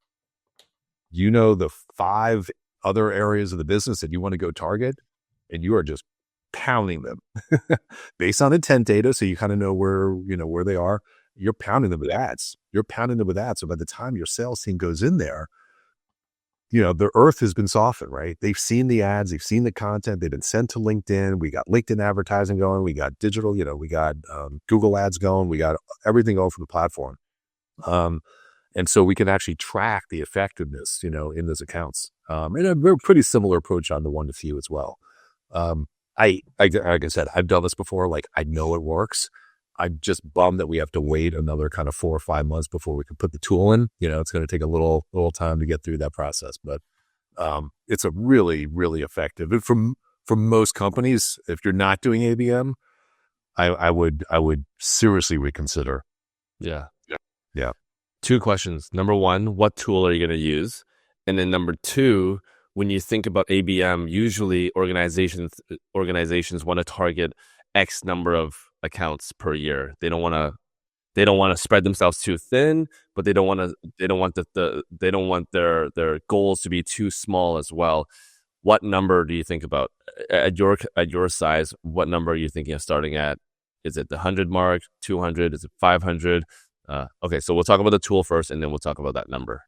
the 5 other areas of the business that you want to go target, and you are just pounding them based on intent data. So you kind of know where they are. You're pounding them with ads. So by the time your sales team goes in there, the earth has been softened, right? They've seen the ads, they've seen the content, they've been sent to LinkedIn. We got LinkedIn advertising going. We got digital, we got Google ads going. We got everything going from the platform. And so we can actually track the effectiveness, in those accounts. And a very pretty similar approach on the one to few as well. like I said, I've done this before. Like, I know it works. I'm just bummed that we have to wait another kind of 4 or 5 months before we can put the tool in. It's going to take a little time to get through that process, but it's a really, really effective. And for most companies, if you're not doing ABM, I would seriously reconsider. Yeah. Yeah. 2 questions. Number 1, what tool are you going to use? And then number 2, when you think about ABM, usually organizations want to target X number of accounts per year. They don't want to spread themselves too thin, but they don't want their goals to be too small as well. What number do you think about at your size? What number are you thinking of starting at? Is it the 100 mark, 200? Is it 500? Okay, so we'll talk about the tool first, and then we'll talk about that number.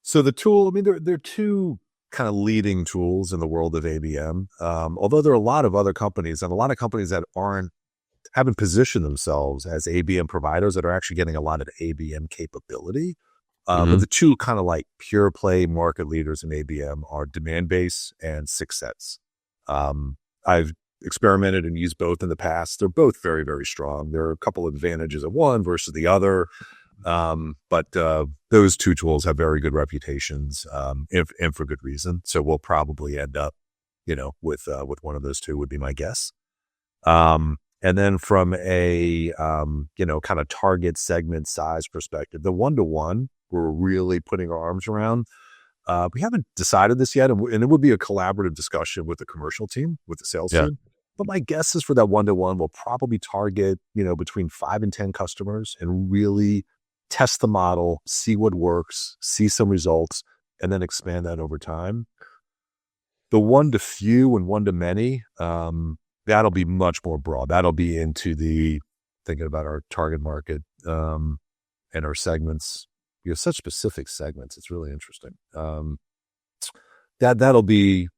So the tool, I mean, there are 2 kind of leading tools in the world of ABM. Although there are a lot of other companies and a lot of companies that haven't positioned themselves as ABM providers that are actually getting a lot of ABM capability. But the 2 kind of like pure play market leaders in ABM are Demandbase and SixSense. I've experimented and used both in the past. They're both very, very strong. There are a couple of advantages of one versus the other. But those 2 tools have very good reputations, and for good reason. So we'll probably end up, with one of those 2 would be my guess. And then from a, kind of target segment size perspective, the 1-to-1, we're really putting our arms around. We haven't decided this yet, and it would be a collaborative discussion with the commercial team, with the sales team. But my guess is for that 1-to-1, we'll probably target, between 5 and 10 customers and really test the model, see what works, see some results, and then expand that over time. The 1-to-few and 1-to-many, that'll be much more broad. That'll be into thinking about our target market and our segments. You have such specific segments. It's really interesting. That'll be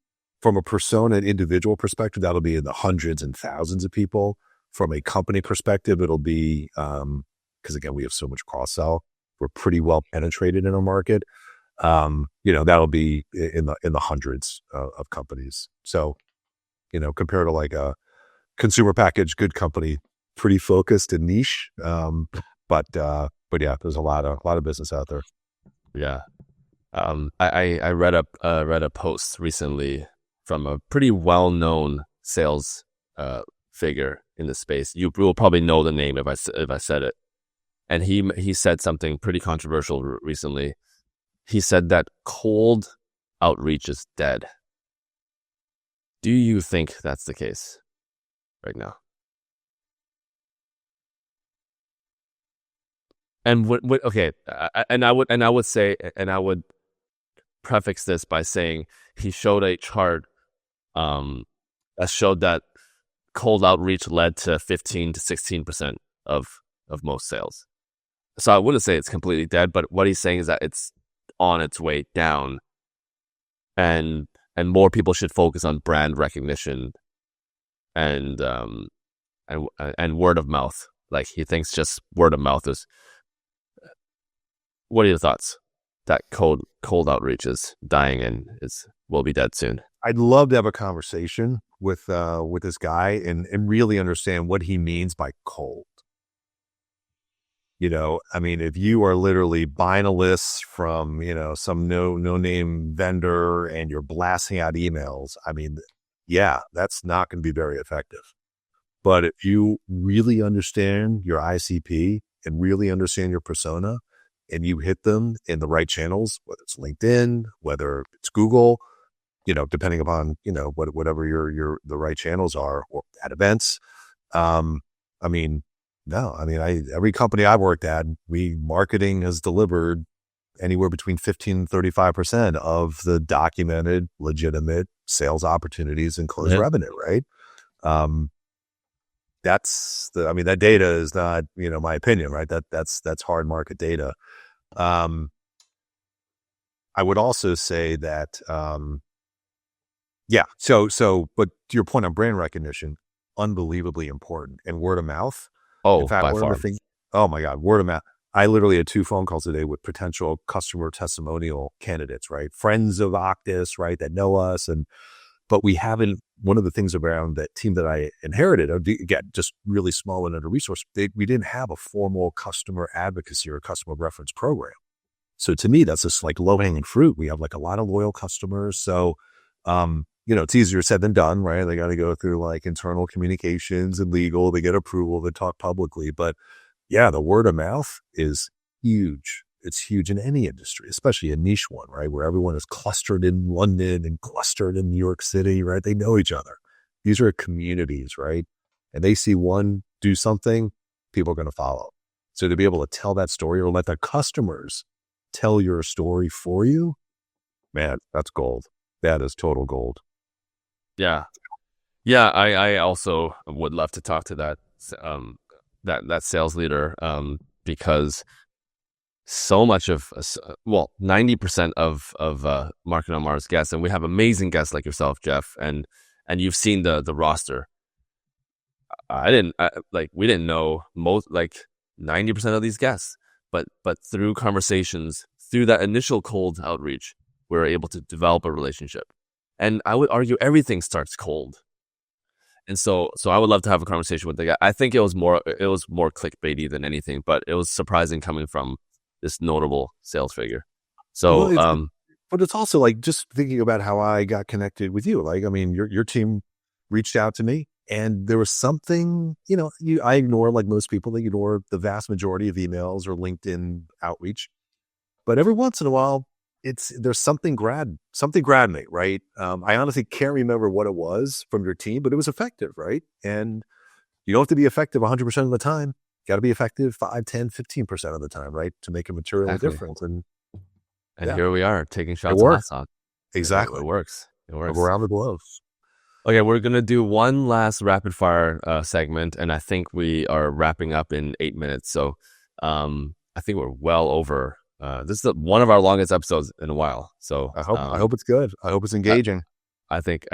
from a persona and individual perspective, that'll be in the hundreds and thousands of people. From a company perspective, it'll be, because again, we have so much cross-sell. We're pretty well penetrated in our market. That'll be in the hundreds of companies. So, compared to like a consumer packaged good company, pretty focused and niche. But yeah, there's a lot of business out there. Yeah. I read a post recently from a pretty well-known sales figure in the space. You will probably know the name if I said it. And he said something pretty controversial recently. He said that cold outreach is dead. Do you think that's the case right now? And I would prefix this by saying he showed a chart that showed that cold outreach led to 15 to 16% of most sales. So I wouldn't say it's completely dead, but what he's saying is that it's on its way down, and more people should focus on brand recognition and word of mouth. Like, he thinks just word of mouth is. What are your thoughts? That cold outreach is dying and will be dead soon. I'd love to have a conversation with this guy and really understand what he means by cold. I mean, if you are literally buying a list from, some no name vendor and you're blasting out emails, I mean, yeah, that's not going to be very effective. But if you really understand your ICP and really understand your persona, and you hit them in the right channels, whether it's LinkedIn, whether it's Google, depending upon, whatever the right channels are, or at events. Every company I've worked at, marketing has delivered anywhere between 15 and 35% of the documented, legitimate sales opportunities and closed revenue, right? That data is not, my opinion, right? That's hard market data. I would also say that, but to your point on brand recognition, unbelievably important, and word of mouth. Oh, in fact, by far. Oh my God, word of mouth. I literally had 2 phone calls today with potential customer testimonial candidates, right? Friends of Octus, right? That know us, but we haven't one of the things around that team that I inherited, again, just really small and under resourced, we didn't have a formal customer advocacy or customer reference program. So to me, that's just like low hanging fruit. We have like a lot of loyal customers. So, it's easier said than done, right? They got to go through like internal communications and legal, they get approval, they talk publicly. But yeah, the word of mouth is huge. It's huge in any industry, especially a niche one, right? Where everyone is clustered in London and clustered in New York City, right? They know each other. These are communities, right? And they see one do something, people are going to follow. So to be able to tell that story or let the customers tell your story for you, man, that's gold. That is total gold. Yeah. Yeah. I also would love to talk to that sales leader, because so much of 90% of Market on Mars guests, and we have amazing guests like yourself, Jeff, and you've seen the roster. We didn't know most, like 90% of these guests, but through conversations, through that initial cold outreach, we're able to develop a relationship. And I would argue everything starts cold. And so I would love to have a conversation with the guy. I think it was more clickbaity than anything, but it was surprising coming from this notable sales figure. So, but it's also like just thinking about how I got connected with you. Like, I mean, your team reached out to me, and there was something, I ignore, like most people, they ignore the vast majority of emails or LinkedIn outreach. But every once in a while, there's something grabbed me, right? I honestly can't remember what it was from your team, but it was effective, right? And you don't have to be effective 100% of the time. Got to be effective 5, 10, 15% of the time, right? To make a material difference. And here we are taking shots of hot sauce. Exactly. It works. Around the globe. Okay, we're going to do one last rapid fire segment, and I think we are wrapping up in 8 minutes. So I think we're well over. This is one of our longest episodes in a while. So I hope it's good. I hope it's engaging. The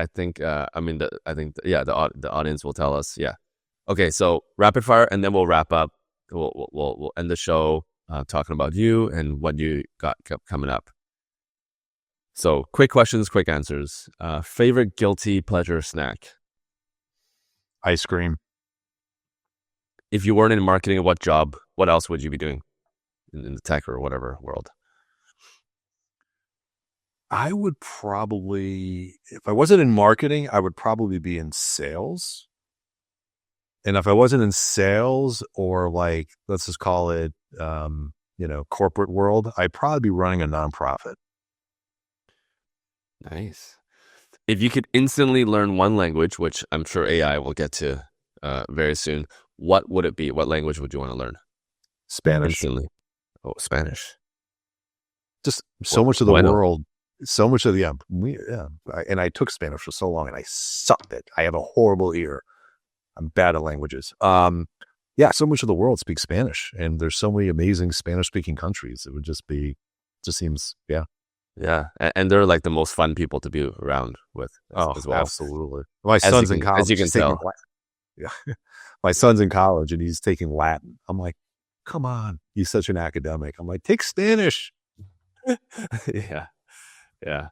audience will tell us. Yeah. Okay, so rapid fire, and then we'll wrap up. We'll end the show talking about you and what you got coming up. So quick questions, quick answers. Favorite guilty pleasure snack? Ice cream. If you weren't in marketing, what else would you be doing in the tech or whatever world? I would probably, if I wasn't in marketing, I would probably be in sales. And if I wasn't in sales, or like, let's just call it, corporate world, I'd probably be running a nonprofit. Nice. If you could instantly learn one language, which I'm sure AI will get to very soon, what would it be? What language would you want to learn? Spanish. Instantly. Oh, Spanish. Just so much of the world. So much of the, and I took Spanish for so long and I sucked it. I have a horrible ear. I'm bad at languages. So much of the world speaks Spanish, and there's so many amazing Spanish speaking countries. It would just seems. Yeah. And they're like the most fun people to be around with as well. Absolutely. My son's in college. As you can tell. Yeah. My son's in college and he's taking Latin. I'm like, come on. He's such an academic. I'm like, take Spanish. Yeah. Yeah.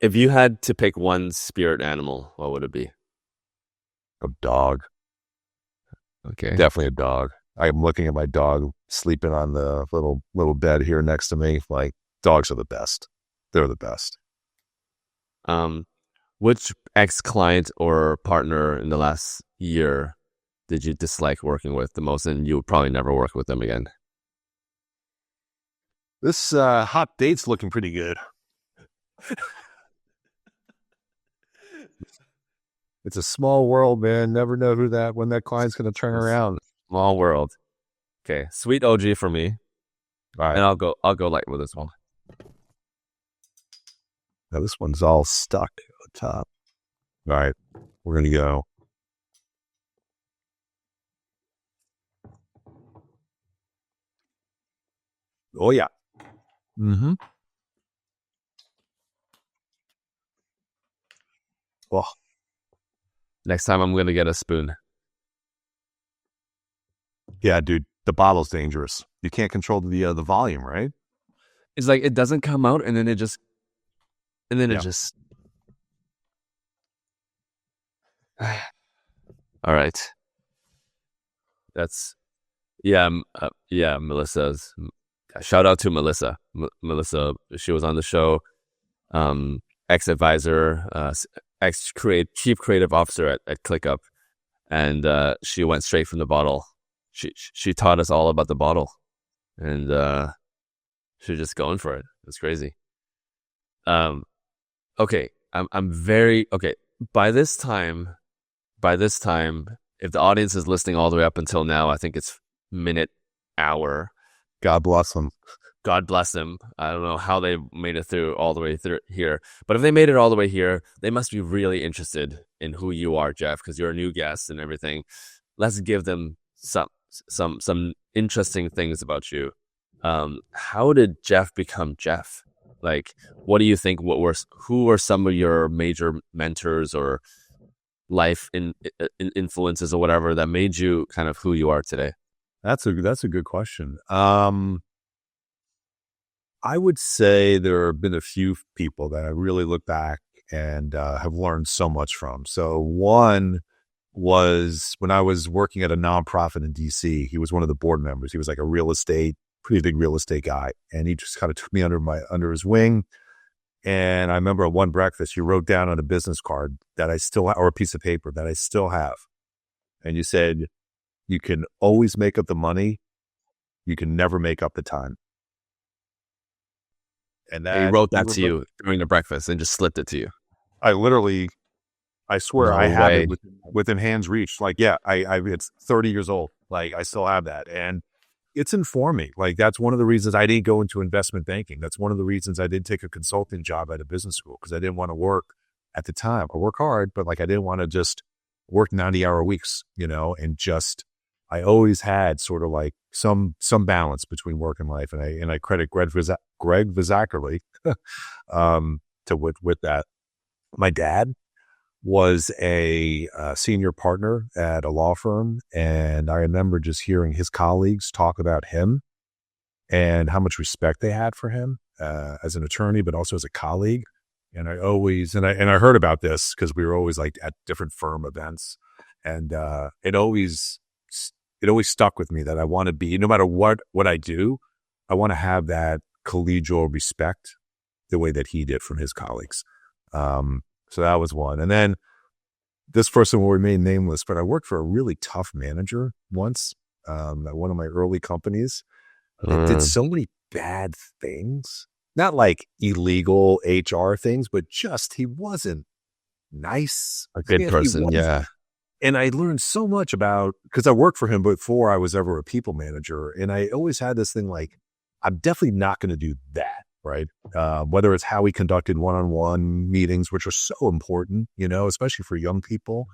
If you had to pick one spirit animal, what would it be? A dog. Okay. Definitely a dog. I'm looking at my dog sleeping on the little bed here next to me. Like, dogs are the best. They're the best. Which ex-client or partner in the last year did you dislike working with the most, and you would probably never work with them again? This hot date's looking pretty good. It's a small world, man. Never know when that client's going to turn around. Small world. Okay, sweet OG for me. All right, and I'll go light with this one. Now this one's all stuck at the top. All right, we're going to go. Oh yeah. Mm-hmm. Oh. Next time I'm going to get a spoon. Yeah, dude, the bottle's dangerous. You can't control the volume, right? It's like it doesn't come out, and then it just All right. That's Melissa's. Shout out to Melissa. Melissa, she was on the show. Ex-advisor, chief creative officer at ClickUp, and she went straight from the bottle. She taught us all about the bottle, and she's just going for it. It's crazy. Okay, I'm very okay. By this time, if the audience is listening all the way up until now, I think it's hour. God bless them. God bless them. I don't know how they made it through all the way through here, but if they made it all the way here, they must be really interested in who you are, Jeff, because you're a new guest and everything. Let's give them some interesting things about you. How did Jeff become Jeff? Like, what do you think? Who were some of your major mentors or life influences or whatever that made you kind of who you are today? That's a good question. I would say there have been a few people that I really look back and have learned so much from. So one was when I was working at a nonprofit in DC. He was one of the board members. He was like a pretty big real estate guy, and he just kind of took me under his wing. And I remember at one breakfast, you wrote down on a business card or a piece of paper that I still have, and you said, "You can always make up the money. You can never make up the time." And he wrote that to you during the breakfast and just slipped it to you. I swear I have it within hand's reach. Like, yeah, it's 30 years old. Like, I still have that. And it's informed me. Like, that's one of the reasons I didn't go into investment banking. That's one of the reasons I didn't take a consulting job at a business school, because I didn't want to work at the time. I work hard, but like, I didn't want to just work 90-hour weeks, and I always had sort of like some balance between work and life. And I credit Greg Vizackerly with that. My dad was a senior partner at a law firm, and I remember just hearing his colleagues talk about him and how much respect they had for him as an attorney, but also as a colleague. And I heard about this because we were always like at different firm events, and it always stuck with me that I want to be, no matter what I do, I want to have that collegial respect the way that he did from his colleagues. So that was one. And then this person will remain nameless, but I worked for a really tough manager once at one of my early companies that did so many bad things, not like illegal HR things, but just he wasn't nice. A good person, yeah. And I learned so much because I worked for him before I was ever a people manager. And I always had this thing like, I'm definitely not going to do that, right? Whether it's how we conducted one-on-one meetings, which are so important, especially for young people,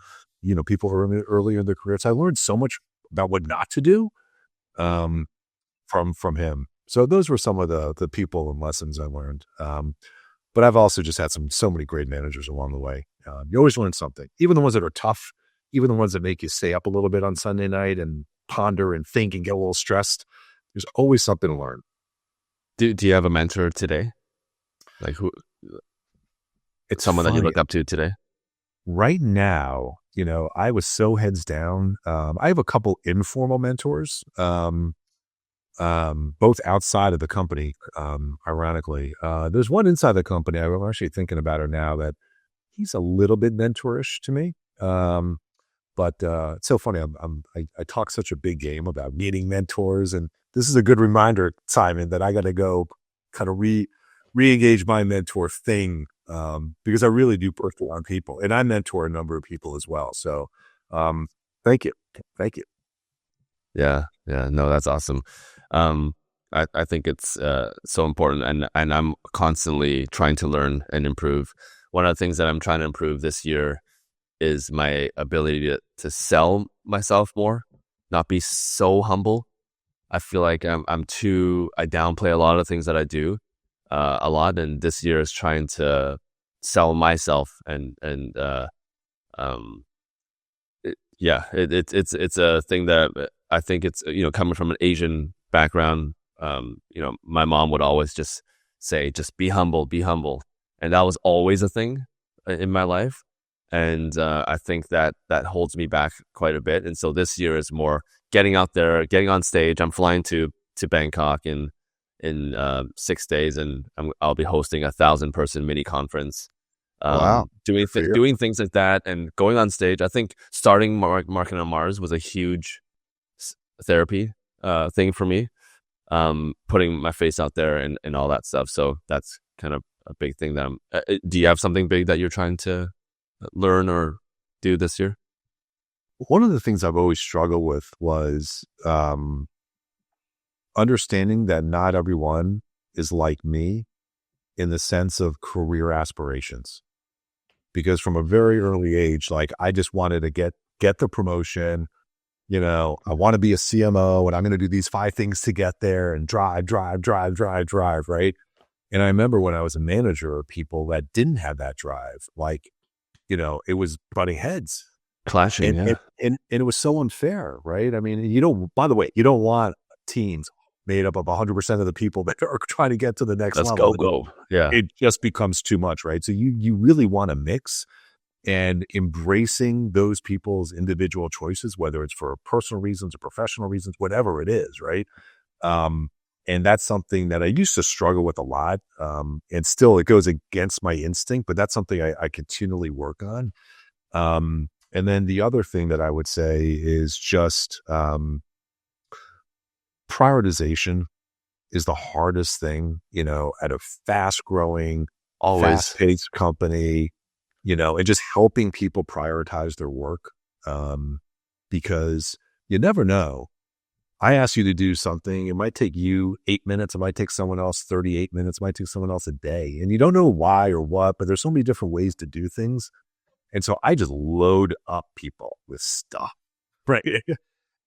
people earlier in their careers. I learned so much about what not to do from him. So those were some of the people and lessons I learned. But I've also just had so many great managers along the way. You always learn something, even the ones that are tough. Even the ones that make you stay up a little bit on Sunday night and ponder and think and get a little stressed, there's always something to learn. Do you have a mentor today? Like who? It's someone funny that you look up to today? Right now, I was so heads down. I have a couple informal mentors, both outside of the company, ironically. There's one inside the company. I'm actually thinking about her now that he's a little bit mentorish to me. But it's so funny. I talk such a big game about needing mentors, and this is a good reminder, Simon, that I got to go kind of re-engage my mentor thing because I really do work on people, and I mentor a number of people as well. So, thank you. Yeah, no, that's awesome. I think it's so important, and I'm constantly trying to learn and improve. One of the things that I'm trying to improve this year is my ability to sell myself more, not be so humble. I feel like I downplay a lot of things that I do a lot, and this year is trying to sell myself and it's a thing that I think it's coming from an Asian background. My mom would always just say, just be humble, and that was always a thing in my life. And I think that holds me back quite a bit. And so this year is more getting out there, getting on stage. I'm flying to Bangkok in 6 days, and I'll be hosting 1,000-person mini conference. Wow. Doing things like that and going on stage. I think starting Marketing on Mars was a huge therapy thing for me. Putting my face out there and all that stuff. So that's kind of a big thing that do you have something big that you're trying to learn or do this year? One of the things I've always struggled with was understanding that not everyone is like me in the sense of career aspirations. Because from a very early age, like I just wanted to get the promotion. You know, I want to be a CMO and I'm going to do these 5 things to get there and drive, right? And I remember when I was a manager of people that didn't have that drive, like, you know, it was butting heads. Clashing, and it was so unfair, right? I mean, by the way, you don't want teams made up of 100% of the people that are trying to get to the next level. Let's go. Yeah. It just becomes too much, right? So you really want to mix, and embracing those people's individual choices, whether it's for personal reasons or professional reasons, whatever it is, right? And that's something that I used to struggle with a lot. And still it goes against my instinct, but that's something I continually work on. And then the other thing that I would say is just prioritization is the hardest thing, you know, at a fast growing, fast-paced company, you know, and just helping people prioritize their work. Because you never know. I ask you to do something, it might take you 8 minutes, it might take someone else 38 minutes, it might take someone else a day. And you don't know why or what, but there's so many different ways to do things. And so I just load up people with stuff, right?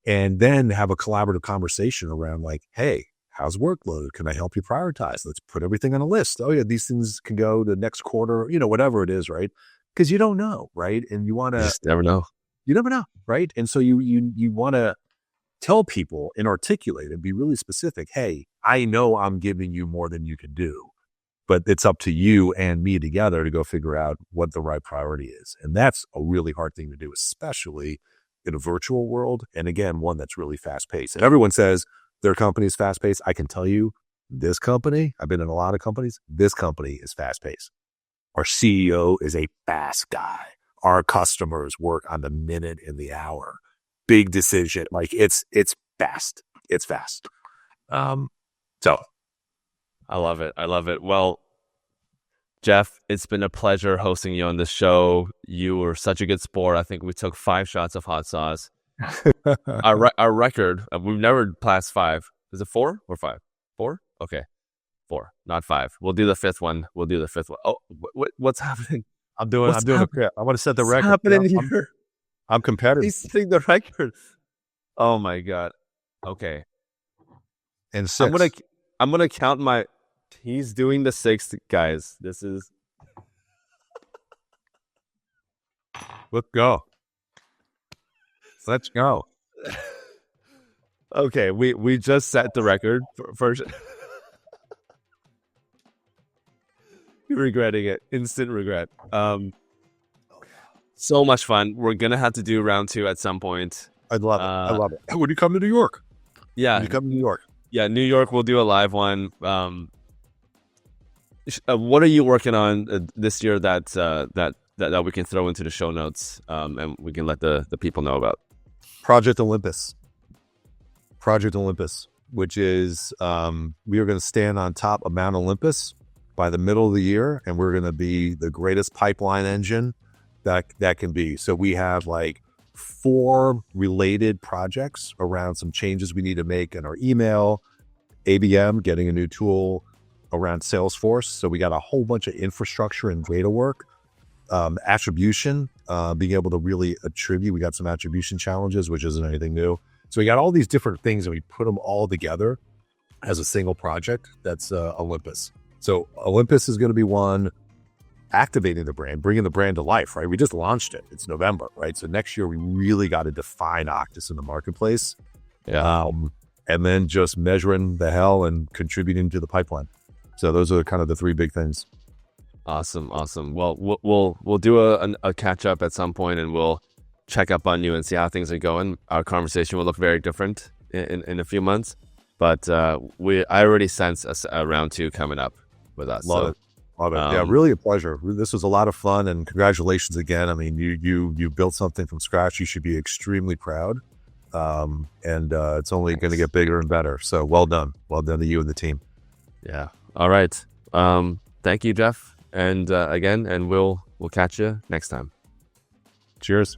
And then have a collaborative conversation around like, hey, how's workload? Can I help you prioritize? Let's put everything on a list. Oh yeah, these things can go to next quarter, you know, whatever it is, right? Because you don't know, right? And you want to just never know. You never know, right? And so you want to tell people and articulate and be really specific. Hey, I know I'm giving you more than you can do, but it's up to you and me together to go figure out what the right priority is. And that's a really hard thing to do, especially in a virtual world. And again, one that's really fast paced. And everyone says their company is fast paced. I can tell you this company, I've been in a lot of companies, this company is fast paced. Our CEO is a fast guy. Our customers work on the minute and the hour. Big decision. Like it's fast. It's fast. So I love it. Well, Jeff, it's been a pleasure hosting you on this show. You were such a good sport. I think we took 5 shots of hot sauce. Our record, we've never passed 5. Is it 4 or 5? 4? Okay. 4, not 5. We'll do the 5th one. Oh, what's happening? I'm doing a I want to set the record. What's happening here? I'm competitive. He's setting the record. Oh my God. Okay. And 6. I'm gonna count my. He's doing the 6th, guys. This is. Let's go. Let's go. Okay, we just set the record for You're regretting it. Instant regret. So much fun. We're gonna have to do round 2 at some point. I'd love it. I love it. When you come to New York? Yeah. When you come to New York? Yeah, New York. We'll do a live one. What are you working on this year that we can throw into the show notes, and we can let the people know about? Project Olympus, which is we are going to stand on top of Mount Olympus by the middle of the year, and we're going to be the greatest pipeline engine that can be. So we have like 4 related projects around some changes we need to make in our email, ABM, getting a new tool around Salesforce. So we got a whole bunch of infrastructure and data work, attribution, being able to really attribute. We got some attribution challenges, which isn't anything new. So we got all these different things and we put them all together as a single project. That's Olympus. So Olympus is going to be one. Activating the brand, bringing the brand to life, right? We just launched it. It's November, right? So next year we really got to define Octus in the marketplace. Yeah. And then just measuring the hell and contributing to the pipeline. So those are kind of the 3 big things. Awesome. Well, we'll do a catch up at some point, and we'll check up on you and see how things are going. Our conversation will look very different in a few months, but I already sense a round 2 coming up with us. Love it. Yeah, really a pleasure. This was a lot of fun, and congratulations again. I mean, you built something from scratch. You should be extremely proud. And it's only going to get bigger and better. So well done to you and the team. Yeah. All right. Thank you, Jeff. And again, we'll catch you next time. Cheers.